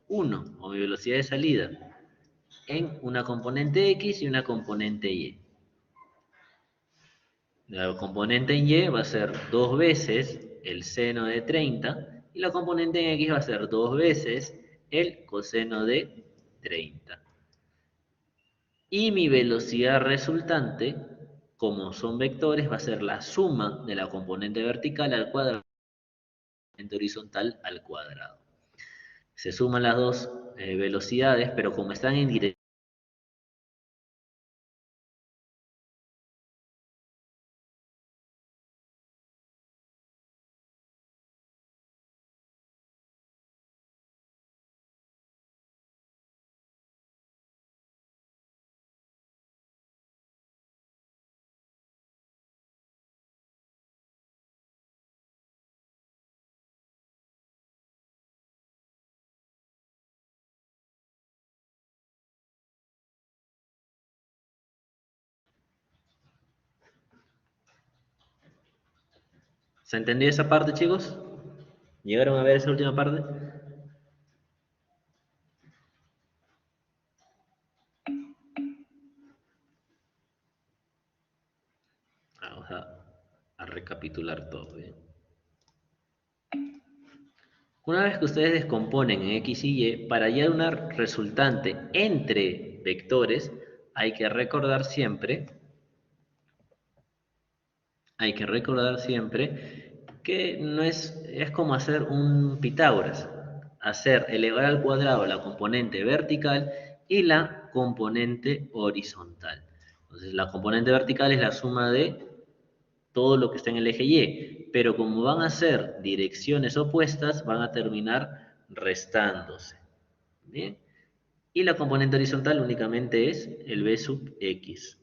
Speaker 1: 1 o mi velocidad de salida en una componente X y una componente Y. La componente en Y va a ser 2 veces el seno de 30 y la componente en X va a ser 2 veces el coseno de 30. Y mi velocidad resultante, como son vectores, va a ser la suma de la componente vertical al cuadrado y la componente horizontal al cuadrado. Se suman las dos velocidades, pero como están en dirección, ¿se entendió esa parte, chicos? ¿Llegaron a ver esa última parte? Vamos a recapitular todo bien. Una vez que ustedes descomponen en X y Y, para hallar una resultante entre vectores, hay que recordar siempre, que no es como hacer un Pitágoras, hacer elevar al cuadrado la componente vertical y la componente horizontal. Entonces, la componente vertical es la suma de todo lo que está en el eje Y, pero como van a ser direcciones opuestas, van a terminar restándose. ¿Bien? Y la componente horizontal únicamente es el b sub x.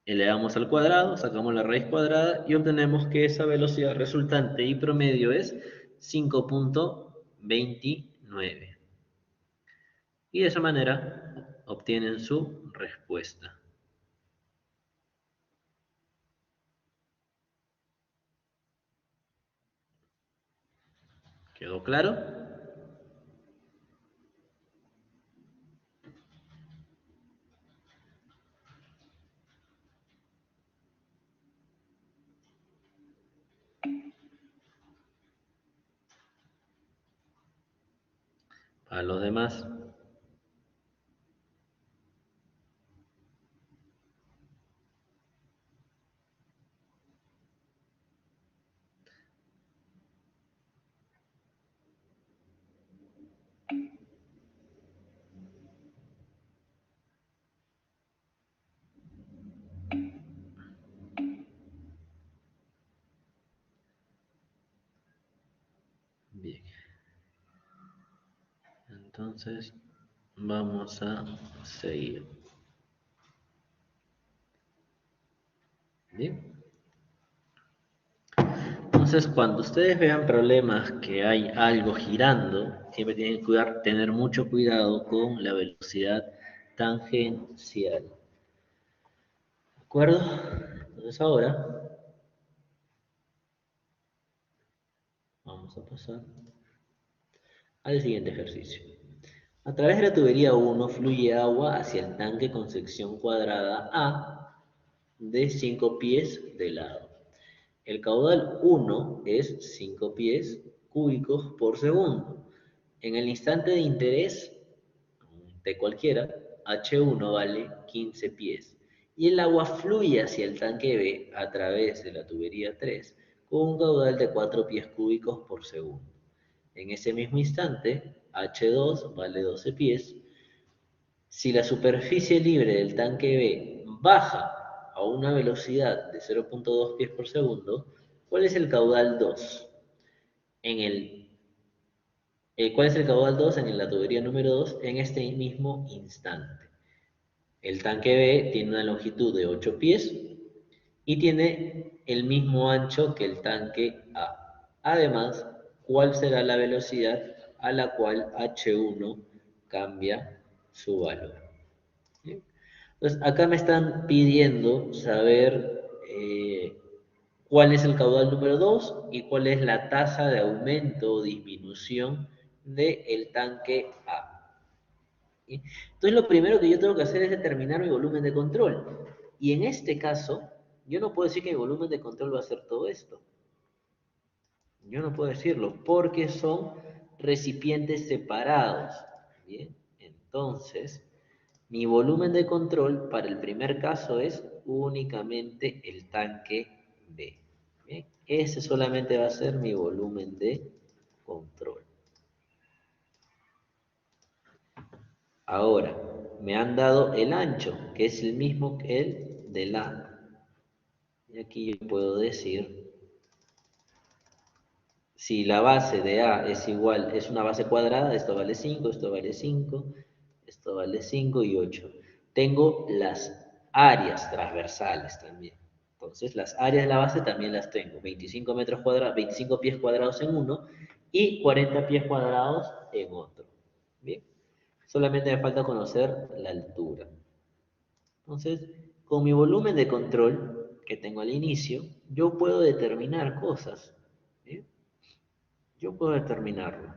Speaker 1: Elevamos al cuadrado, sacamos la raíz cuadrada y obtenemos que esa velocidad resultante y promedio es 5.29. Y de esa manera obtienen su respuesta. ¿Quedó claro? Para los demás, bien. Entonces, vamos a seguir. Bien. Entonces, cuando ustedes vean problemas que hay algo girando, siempre tienen que tener mucho cuidado con la velocidad tangencial. ¿De acuerdo? Entonces ahora vamos a pasar al siguiente ejercicio. A través de la tubería 1 fluye agua hacia el tanque con sección cuadrada A de 5 pies de lado. El caudal 1 es 5 pies cúbicos por segundo. En el instante de interés de cualquiera, H1 vale 15 pies y el agua fluye hacia el tanque B a través de la tubería 3 con un caudal de 4 pies cúbicos por segundo. En ese mismo instante, H2 vale 12 pies. Si la superficie libre del tanque B baja a una velocidad de 0.2 pies por segundo, ¿cuál es el caudal 2? En el, ¿Cuál es el caudal 2 en la tubería número 2 en este mismo instante? El tanque B tiene una longitud de 8 pies y tiene el mismo ancho que el tanque A. Además, ¿cuál será la velocidad a la cual H1 cambia su valor? ¿Sí? Entonces, acá me están pidiendo saber cuál es el caudal número 2 y cuál es la tasa de aumento o disminución del tanque A. ¿Sí? Entonces, lo primero que yo tengo que hacer es determinar mi volumen de control. Y en este caso, yo no puedo decir que mi volumen de control va a ser todo esto. Yo no puedo decirlo porque son recipientes separados. Bien, entonces, mi volumen de control para el primer caso es únicamente el tanque B. Bien, ese solamente va a ser mi volumen de control. Ahora, me han dado el ancho, que es el mismo que el del A. Y aquí yo puedo decir, si la base de A es igual, es una base cuadrada, esto vale 5, esto vale 5, esto vale 5 y 8. Tengo las áreas transversales también. Entonces, las áreas de la base también las tengo. 25 metros cuadrados, 25 pies cuadrados en uno y 40 pies cuadrados en otro. Bien. Solamente me falta conocer la altura. Entonces, con mi volumen de control que tengo al inicio, yo puedo determinar cosas. ¿Bien? Yo puedo determinarlo.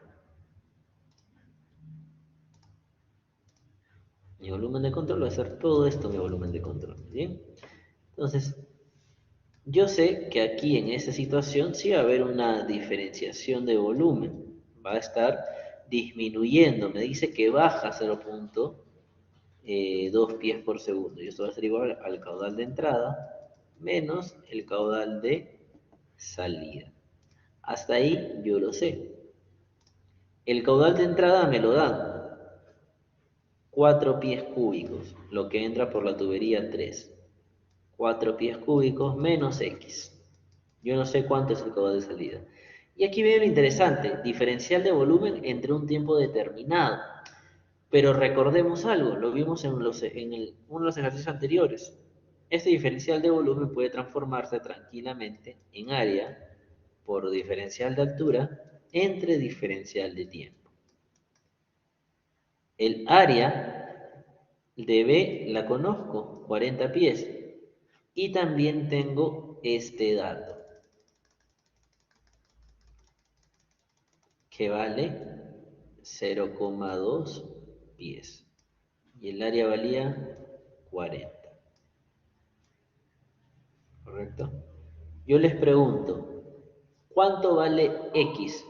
Speaker 1: Mi volumen de control va a ser todo esto mi volumen de control. ¿Bien? Entonces, yo sé que aquí en esta situación sí va a haber una diferenciación de volumen. Va a estar disminuyendo. Me dice que baja 0.2 pies por segundo. Y esto va a ser igual al caudal de entrada menos el caudal de salida. Hasta ahí yo lo sé. El caudal de entrada me lo dan 4 pies cúbicos, lo que entra por la tubería 3. 4 pies cúbicos menos X. Yo no sé cuánto es el caudal de salida. Y aquí viene lo interesante, diferencial de volumen entre un tiempo determinado. Pero recordemos algo, lo vimos en uno de los ejercicios anteriores. Este diferencial de volumen puede transformarse tranquilamente en área por diferencial de altura entre diferencial de tiempo. El área de B la conozco, 40 pies. Y también tengo este dato, que vale 0,2 pies. Y el área valía 40. ¿Correcto? Yo les pregunto, ¿cuánto vale X?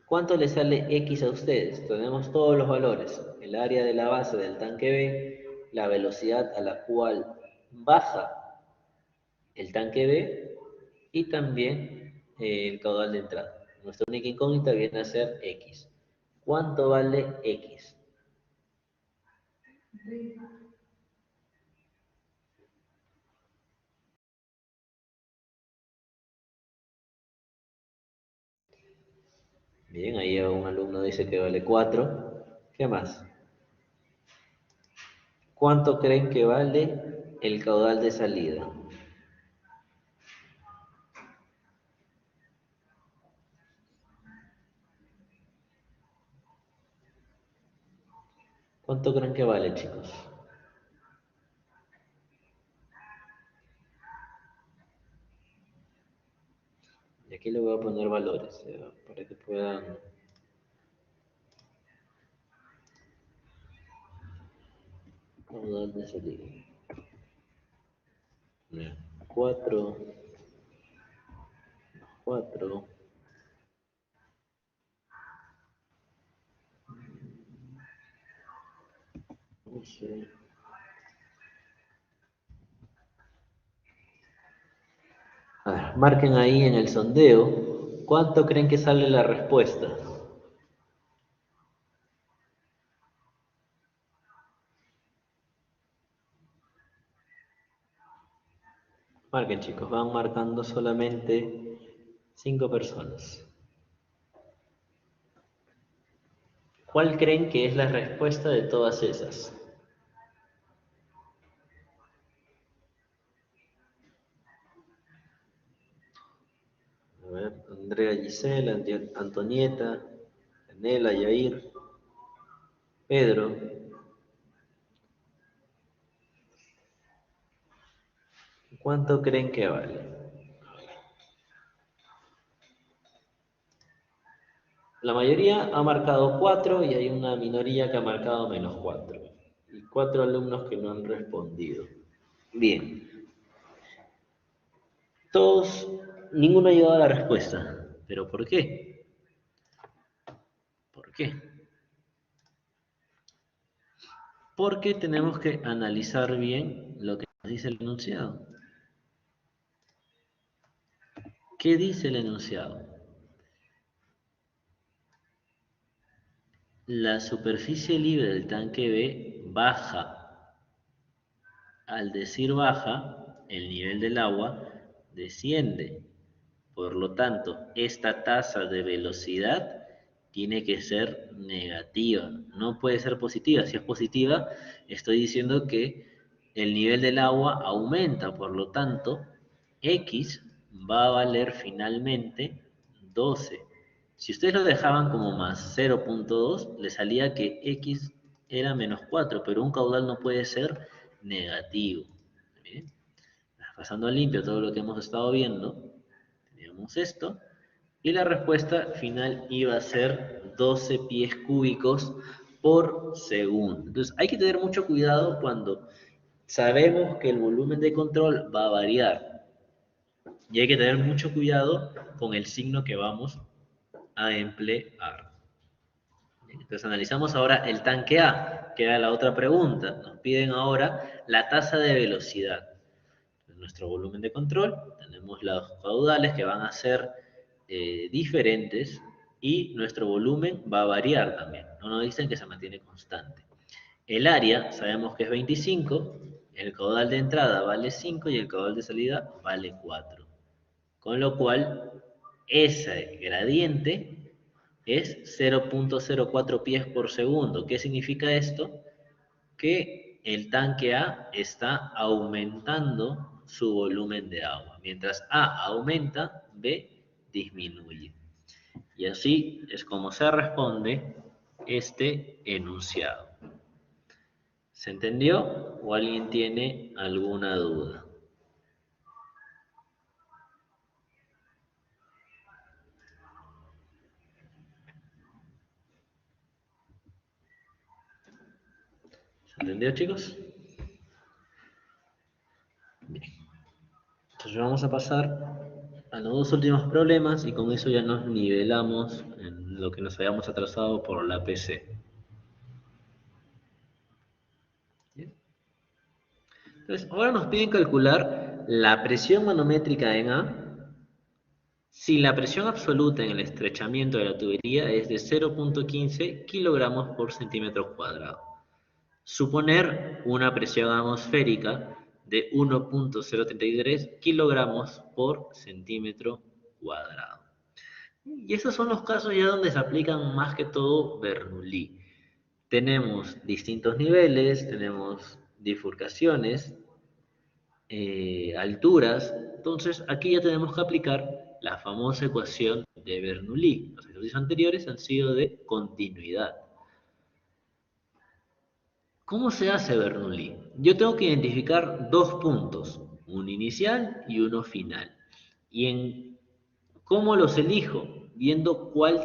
Speaker 1: ¿Cuánto les sale X a ustedes? Tenemos todos los valores, el área de la base del tanque B, la velocidad a la cual baja el tanque B y también el caudal de entrada. Nuestra única incógnita viene a ser X. ¿Cuánto vale X? Bien, ahí un alumno dice que vale 4. ¿Qué más? ¿Cuánto creen que vale el caudal de salida. ¿Cuánto creen que vale, chicos? Y aquí le voy a poner valores, para que puedan... Caudal de salida. 4, 4, 11. A ver, marquen ahí en el sondeo. ¿Cuánto creen que sale la respuesta? Marquen, chicos, van marcando solamente 5 personas. ¿Cuál creen que es la respuesta de todas esas? A ver, Andrea, Gisela, Antonieta, Anela, Yair, Pedro. ¿Cuánto creen que vale? La mayoría ha marcado 4 y hay una minoría que ha marcado -4. Y 4 alumnos que no han respondido. Bien, todos, ninguno ha llegado a la respuesta. ¿Pero por qué? ¿Por qué? Porque tenemos que analizar bien lo que nos dice el enunciado. ¿Qué dice el enunciado? La superficie libre del tanque B baja. Al decir baja, el nivel del agua desciende. Por lo tanto, esta tasa de velocidad tiene que ser negativa, no puede ser positiva. Si es positiva, estoy diciendo que el nivel del agua aumenta, por lo tanto, X va a valer finalmente 12. Si ustedes lo dejaban como más 0.2, le salía que X era -4, pero un caudal no puede ser negativo. ¿Bien? Pasando a limpio todo lo que hemos estado viendo, teníamos esto, y la respuesta final iba a ser 12 pies cúbicos por segundo. Entonces hay que tener mucho cuidado cuando sabemos que el volumen de control va a variar. Y hay que tener mucho cuidado con el signo que vamos a emplear. Entonces analizamos ahora el tanque A, que era la otra pregunta. Nos piden ahora la tasa de velocidad. En nuestro volumen de control tenemos los caudales que van a ser diferentes y nuestro volumen va a variar también. No nos dicen que se mantiene constante. El área sabemos que es 25, el caudal de entrada vale 5 y el caudal de salida vale 4. Con lo cual, ese gradiente es 0.04 pies por segundo. ¿Qué significa esto? Que el tanque A está aumentando su volumen de agua. Mientras A aumenta, B disminuye. Y así es como se responde este enunciado. ¿Se entendió o alguien tiene alguna duda? ¿Se entendió, chicos? Bien. Entonces vamos a pasar a los dos últimos problemas y con eso ya nos nivelamos en lo que nos habíamos atrasado por la PC. ¿Bien? Entonces, ahora nos piden calcular la presión manométrica en A si la presión absoluta en el estrechamiento de la tubería es de 0.15 kilogramos por centímetro cuadrado. Suponer una presión atmosférica de 1.033 kilogramos por centímetro cuadrado. Y esos son los casos ya donde se aplican más que todo Bernoulli. Tenemos distintos niveles, tenemos bifurcaciones, alturas. Entonces, aquí ya tenemos que aplicar la famosa ecuación de Bernoulli. Los ejercicios anteriores han sido de continuidad. ¿Cómo se hace Bernoulli? Yo tengo que identificar dos puntos, uno inicial y uno final. ¿Y en cómo los elijo? Viendo cuál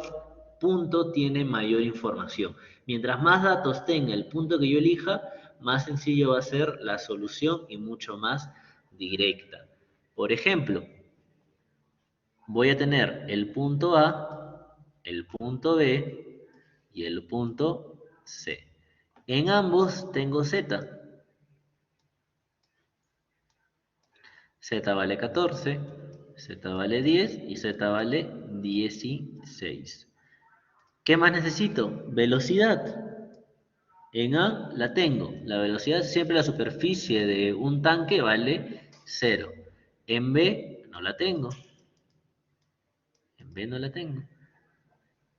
Speaker 1: punto tiene mayor información. Mientras más datos tenga el punto que yo elija, más sencillo va a ser la solución y mucho más directa. Por ejemplo, voy a tener el punto A, el punto B y el punto C. En ambos tengo Z. Z vale 14, Z vale 10 y Z vale 16. ¿Qué más necesito? Velocidad. En A la tengo. La velocidad siempre la superficie de un tanque vale 0. En B no la tengo. En B no la tengo.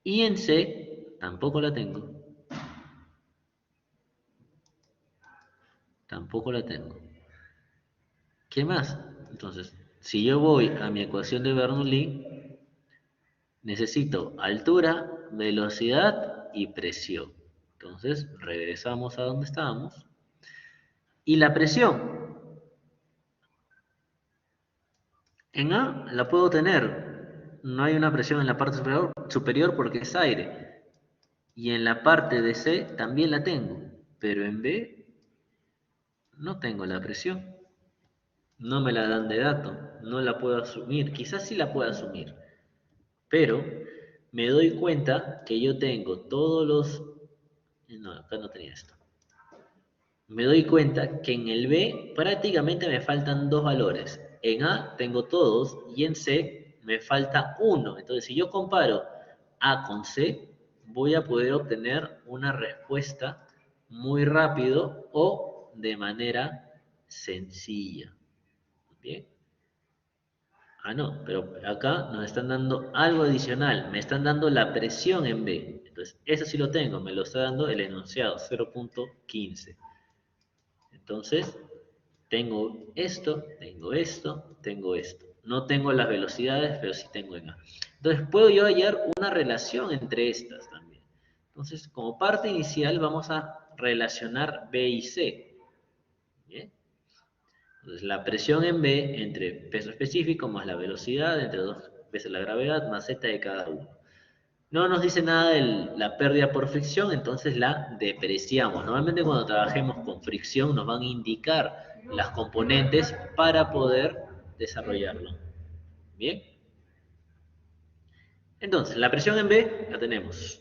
Speaker 1: Y en C tampoco la tengo. Tampoco la tengo. ¿Qué más? Entonces, si yo voy a mi ecuación de Bernoulli, necesito altura, velocidad y presión. Entonces, regresamos a donde estábamos. Y la presión. En A la puedo tener. No hay una presión en la parte superior porque es aire. Y en la parte de C también la tengo. Pero en B no tengo la presión. No me la dan de dato. No la puedo asumir. Quizás sí la pueda asumir. Pero me doy cuenta que yo tengo todos los... No, acá no tenía esto. Me doy cuenta que en el B prácticamente me faltan dos valores. En A tengo todos y en C me falta uno. Entonces, si yo comparo A con C, voy a poder obtener una respuesta muy rápido o de manera sencilla. Bien. Ah, no, pero acá nos están dando algo adicional. Me están dando la presión en B. Entonces, eso sí lo tengo. Me lo está dando el enunciado, 0.15. Entonces, tengo esto, tengo esto, tengo esto. No tengo las velocidades, pero sí tengo en A. Entonces, puedo yo hallar una relación entre estas también. Entonces, como parte inicial, vamos a relacionar B y C. ¿Bien? Entonces, la presión en B entre peso específico más la velocidad, entre dos veces la gravedad, más Z de cada uno. No nos dice nada de la pérdida por fricción, entonces la depreciamos. Normalmente cuando trabajemos con fricción nos van a indicar las componentes para poder desarrollarlo. Bien. Entonces, la presión en B la tenemos.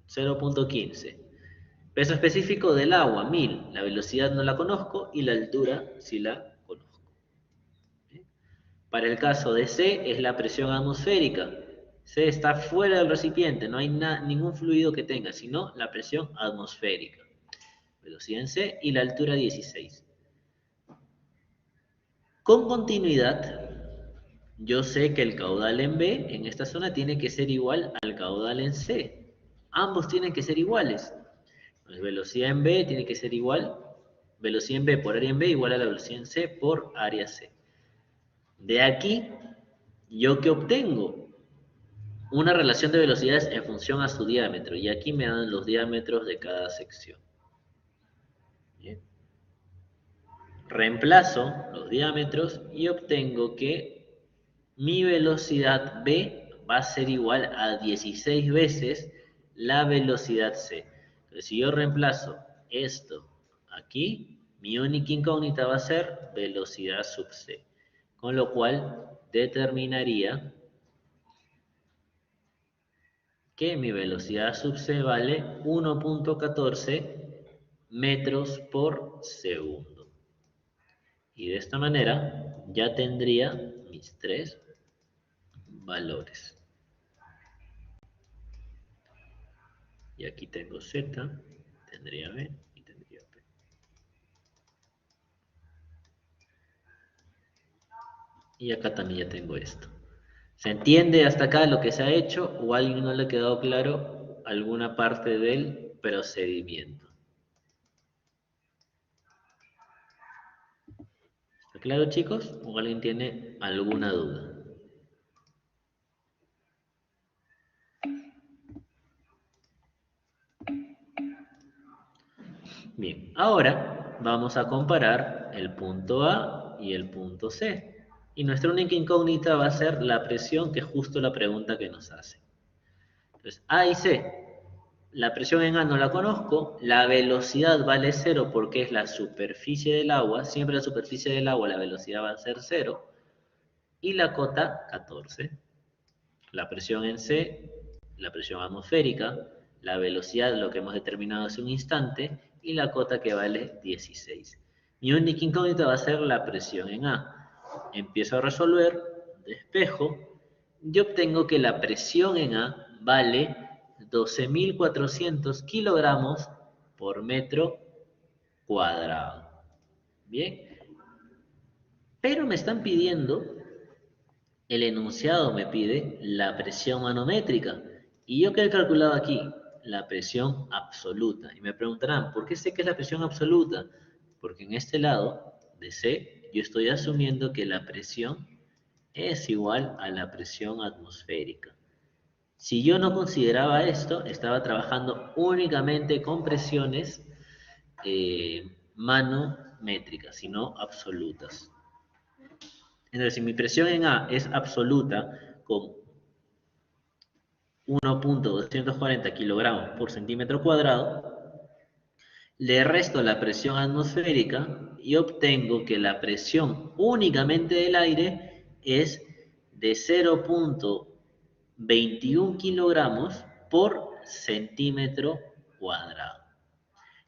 Speaker 1: 0.15. Peso específico del agua, 1000. La velocidad no la conozco y la altura sí la conozco. ¿Bien? Para el caso de C es la presión atmosférica. C está fuera del recipiente, no hay ningún fluido que tenga, sino la presión atmosférica. Velocidad en C y la altura 16. Con continuidad, yo sé que el caudal en B, en esta zona, tiene que ser igual al caudal en C. Ambos tienen que ser iguales. Entonces, velocidad en B tiene que ser igual, velocidad en B por área en B igual a la velocidad en C por área C. De aquí, ¿yo qué obtengo? Una relación de velocidades en función a su diámetro. Y aquí me dan los diámetros de cada sección. Bien. Reemplazo los diámetros y obtengo que mi velocidad B va a ser igual a 16 veces la velocidad C. Entonces, si yo reemplazo esto aquí, mi única incógnita va a ser velocidad sub C. Con lo cual determinaría que mi velocidad sub C vale 1.14 metros por segundo. Y de esta manera ya tendría mis tres valores. Y aquí tengo Z, tendría B y tendría P. Y acá también ya tengo esto. ¿Se entiende hasta acá lo que se ha hecho o a alguien no le ha quedado claro alguna parte del procedimiento? ¿Claro, chicos? ¿O alguien tiene alguna duda? Bien, ahora vamos a comparar el punto A y el punto C. Y nuestra única incógnita va a ser la presión, que es justo la pregunta que nos hace. Entonces, A y C. La presión en A no la conozco, la velocidad vale cero porque es la superficie del agua, siempre la superficie del agua la velocidad va a ser cero, y la cota 14. La presión en C, la presión atmosférica, la velocidad, lo que hemos determinado hace un instante, y la cota que vale 16. Mi única incógnita va a ser la presión en A. Empiezo a resolver, despejo, y obtengo que la presión en A vale 12.400 kilogramos por metro cuadrado. Bien, pero me están pidiendo, el enunciado me pide la presión manométrica. ¿Y yo qué he calculado aquí? La presión absoluta. Y me preguntarán, ¿por qué sé que es la presión absoluta? Porque en este lado de C, yo estoy asumiendo que la presión es igual a la presión atmosférica. Si yo no consideraba esto, estaba trabajando únicamente con presiones manométricas, sino absolutas. Entonces, si mi presión en A es absoluta, con 1.240 kilogramos por centímetro cuadrado, le resto la presión atmosférica y obtengo que la presión únicamente del aire es de 0.21 kilogramos por centímetro cuadrado.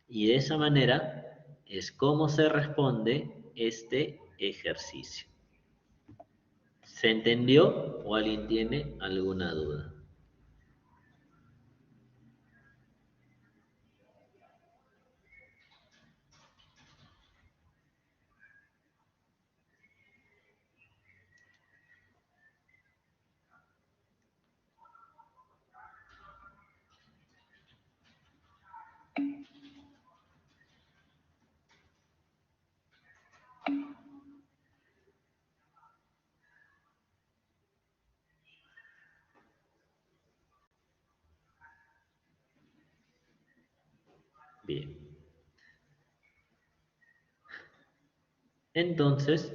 Speaker 1: Y de esa manera es como se responde este ejercicio. ¿Se entendió o alguien tiene alguna duda? Bien. Entonces,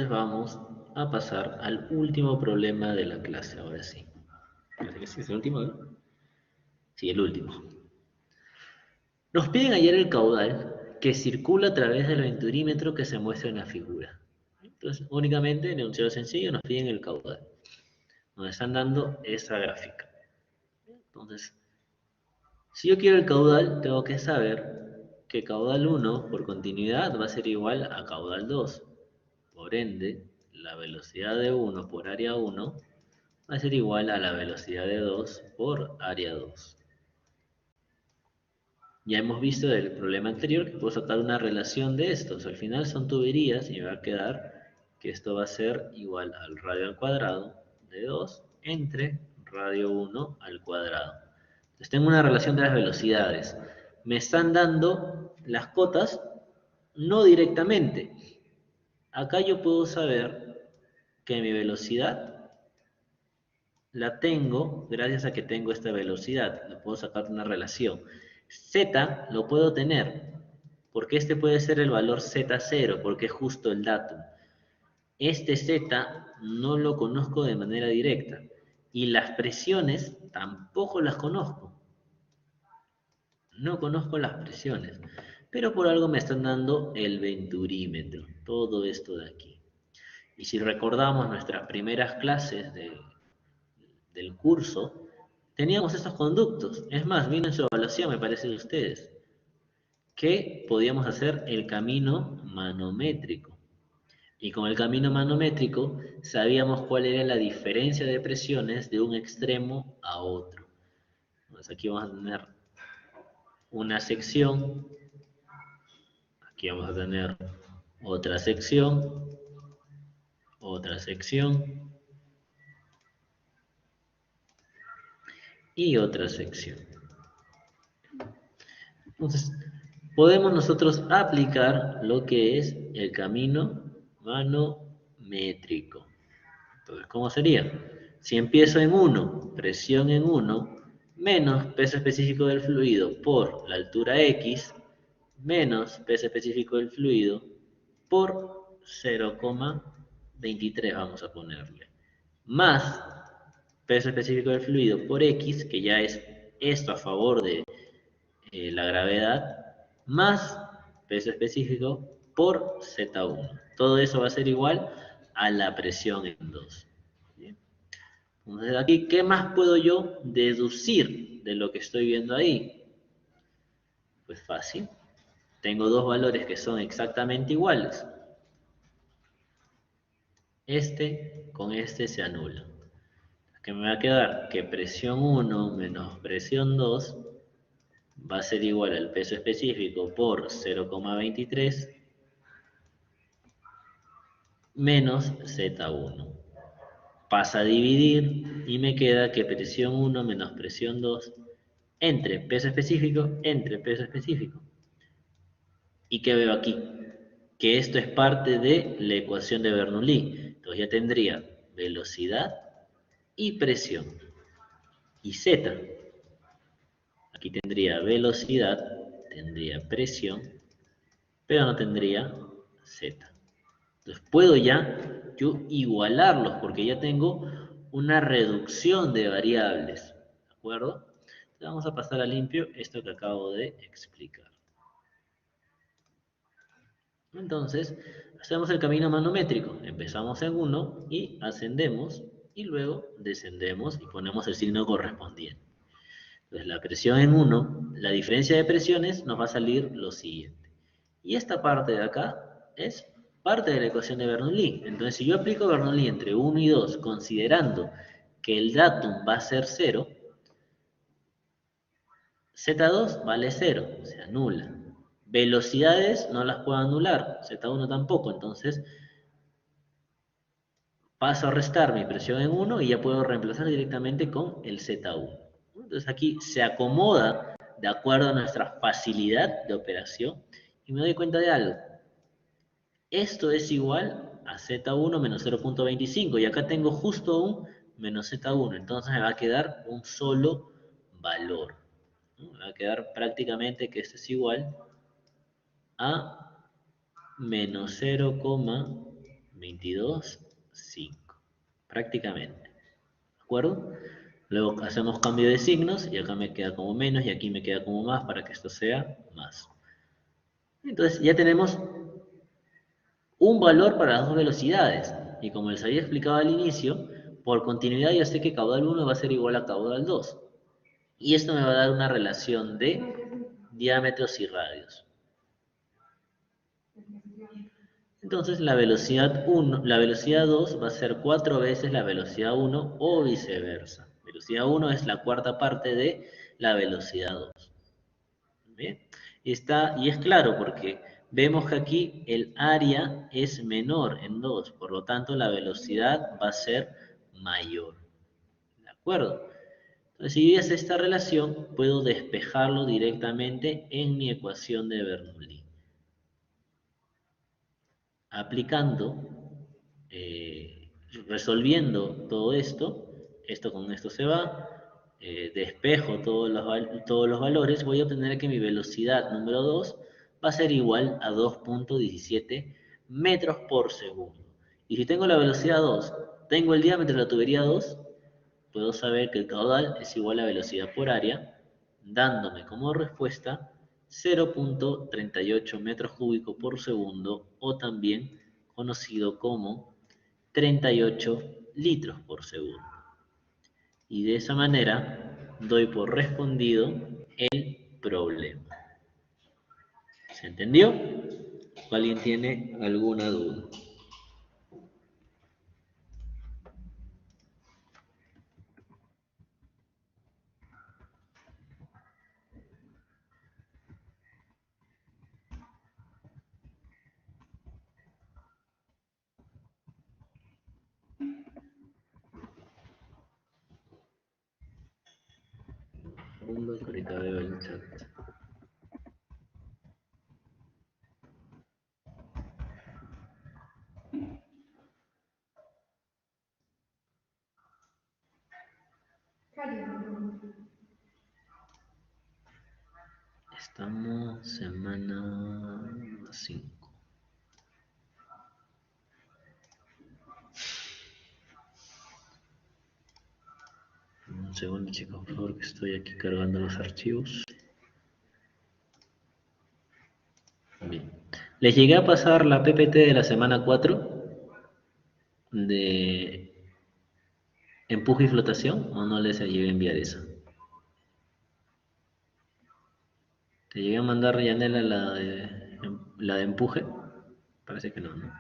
Speaker 1: vamos a pasar al último problema de la clase, ahora sí. Parece que sí, es el último, ¿no? Sí, el último. Nos piden hallar el caudal que circula a través del venturímetro que se muestra en la figura. Entonces, únicamente en enunciado sencillo nos piden el caudal. Nos están dando esa gráfica. Entonces, si yo quiero el caudal, tengo que saber que caudal 1 por continuidad va a ser igual a caudal 2. Por ende, la velocidad de 1 por área 1 va a ser igual a la velocidad de 2 por área 2. Ya hemos visto del problema anterior que puedo sacar una relación de estos. Al final son tuberías y me va a quedar que esto va a ser igual al radio al cuadrado de 2 entre radio 1 al cuadrado. Entonces tengo una relación de las velocidades. Me están dando las cotas no directamente. Acá yo puedo saber que mi velocidad la tengo gracias a que tengo esta velocidad. Le puedo sacar una relación. Z lo puedo tener porque este puede ser el valor Z0 porque es justo el datum. Este Z no lo conozco de manera directa y las presiones tampoco las conozco. No conozco las presiones, pero por algo me están dando el venturímetro, todo esto de aquí. Y si recordamos nuestras primeras clases del curso, teníamos estos conductos. Es más, vino en su evaluación, me parece de ustedes, que podíamos hacer el camino manométrico. Y con el camino manométrico sabíamos cuál era la diferencia de presiones de un extremo a otro. Entonces aquí vamos a tener una sección, aquí vamos a tener otra sección otra sección y otra sección. Entonces, podemos nosotros aplicar lo que es el camino manométrico. Entonces, ¿cómo sería? Si empiezo en 1, presión en 1, menos peso específico del fluido por la altura X, menos peso específico del fluido por 0,23 vamos a ponerle, más peso específico del fluido por X, que ya es esto a favor de la gravedad, más peso específico por Z1. Todo eso va a ser igual a la presión en 2. ¿Bien? Entonces aquí, ¿qué más puedo yo deducir de lo que estoy viendo ahí? Pues fácil. Tengo dos valores que son exactamente iguales. Este con este se anula. ¿Qué me va a quedar? Que presión 1 menos presión 2 va a ser igual al peso específico por 0,23 menos Z1. Pasa a dividir y me queda que presión 1 menos presión 2 entre peso específico. ¿Y qué veo aquí? Que esto es parte de la ecuación de Bernoulli. Entonces ya tendría velocidad y presión. Y Z. Aquí tendría velocidad, tendría presión, pero no tendría Z. Entonces puedo ya yo igualarlos porque ya tengo una reducción de variables. ¿De acuerdo? Entonces vamos a pasar a limpio esto que acabo de explicar. Entonces, hacemos el camino manométrico. Empezamos en 1 y ascendemos y luego descendemos y ponemos el signo correspondiente. Entonces, la presión en 1, la diferencia de presiones nos va a salir lo siguiente. Y esta parte de acá es parte de la ecuación de Bernoulli. Entonces, si yo aplico Bernoulli entre 1 y 2, considerando que el datum va a ser 0, Z2 vale 0, se anula. Velocidades no las puedo anular, Z1 tampoco, entonces paso a restar mi presión en 1 y ya puedo reemplazar directamente con el Z1. Entonces aquí se acomoda de acuerdo a nuestra facilidad de operación y me doy cuenta de algo. Esto es igual a Z1 menos 0,25 y acá tengo justo un menos Z1, entonces me va a quedar un solo valor. Me va a quedar prácticamente que esto es igual a menos 0,225, prácticamente. ¿De acuerdo? Luego hacemos cambio de signos y acá me queda como menos y aquí me queda como más para que esto sea más. Entonces ya tenemos un valor para las dos velocidades. Y como les había explicado al inicio, por continuidad yo sé que caudal 1 va a ser igual a caudal 2. Y esto me va a dar una relación de diámetros y radios. Entonces la velocidad 2 va a ser 4 veces la velocidad 1 o viceversa. Velocidad 1 es la cuarta parte de la velocidad 2. ¿Bien? Y es claro porque vemos que aquí el área es menor en 2, por lo tanto la velocidad va a ser mayor. ¿De acuerdo? Entonces, si yo ya sé esta relación, puedo despejarlo directamente en mi ecuación de Bernoulli. Aplicando, resolviendo todo esto, esto con esto se va, despejo todos los valores, voy a obtener que mi velocidad número 2 va a ser igual a 2,17 metros por segundo. Y si tengo la velocidad 2, tengo el diámetro de la tubería 2, puedo saber que el caudal es igual a velocidad por área, dándome como respuesta 0,38 metros cúbicos por segundo o también conocido como 38 litros por segundo. Y de esa manera doy por respondido el problema. ¿Se entendió? ¿Alguien tiene alguna duda? segundo, que ahorita veo el chat. Estamos semana 5. Un segundo, chicos, por favor, que estoy aquí cargando los archivos. Bien. Les llegué a pasar la PPT de la semana 4 de empuje y flotación, o no les llegué a enviar esa. ¿Te llegué a mandar, Yanela, la de empuje? Parece que no, ¿no?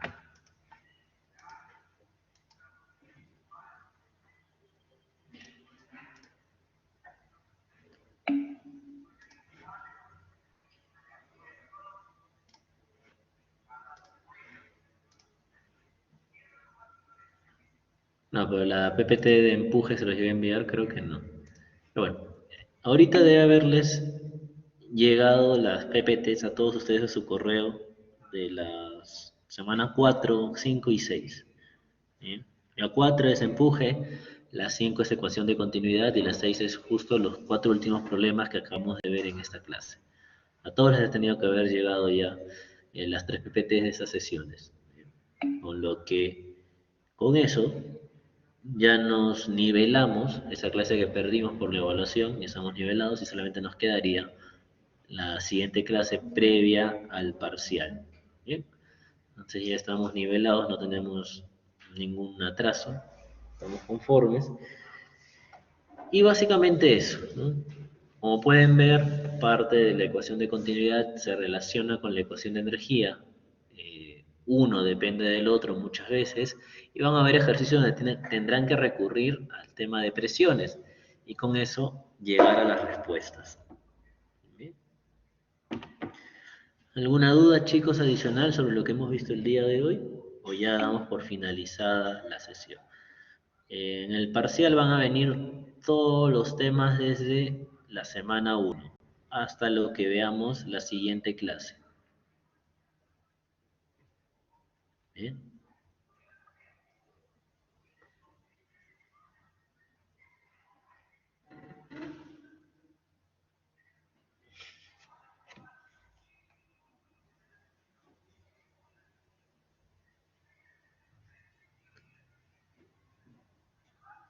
Speaker 1: No, pero la PPT de empuje se los llegué a enviar, creo que no. Pero bueno, ahorita debe haberles llegado las PPTs a todos ustedes a su correo de las semana 4, 5 y 6. ¿Bien? La 4 es empuje, la 5 es ecuación de continuidad y la 6 es justo los 4 últimos problemas que acabamos de ver en esta clase. A todos les ha tenido que haber llegado ya las 3 PPTs de esas sesiones. Con lo que, con eso, ya nos nivelamos esa clase que perdimos por la evaluación, y estamos nivelados y solamente nos quedaría la siguiente clase previa al parcial. ¿Bien? Entonces ya estamos nivelados, no tenemos ningún atraso, estamos conformes. Y básicamente eso, ¿no? Como pueden ver, parte de la ecuación de continuidad se relaciona con la ecuación de energía. Uno depende del otro muchas veces y van a haber ejercicios donde tendrán que recurrir al tema de presiones y con eso llegar a las respuestas. ¿Bien? ¿Alguna duda, chicos, adicional sobre lo que hemos visto el día de hoy? ¿O ya damos por finalizada la sesión? En el parcial van a venir todos los temas desde la semana 1 hasta lo que veamos la siguiente clase. ¿Bien?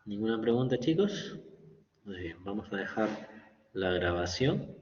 Speaker 1: ¿Ninguna pregunta, chicos? Muy bien, vamos a dejar la grabación.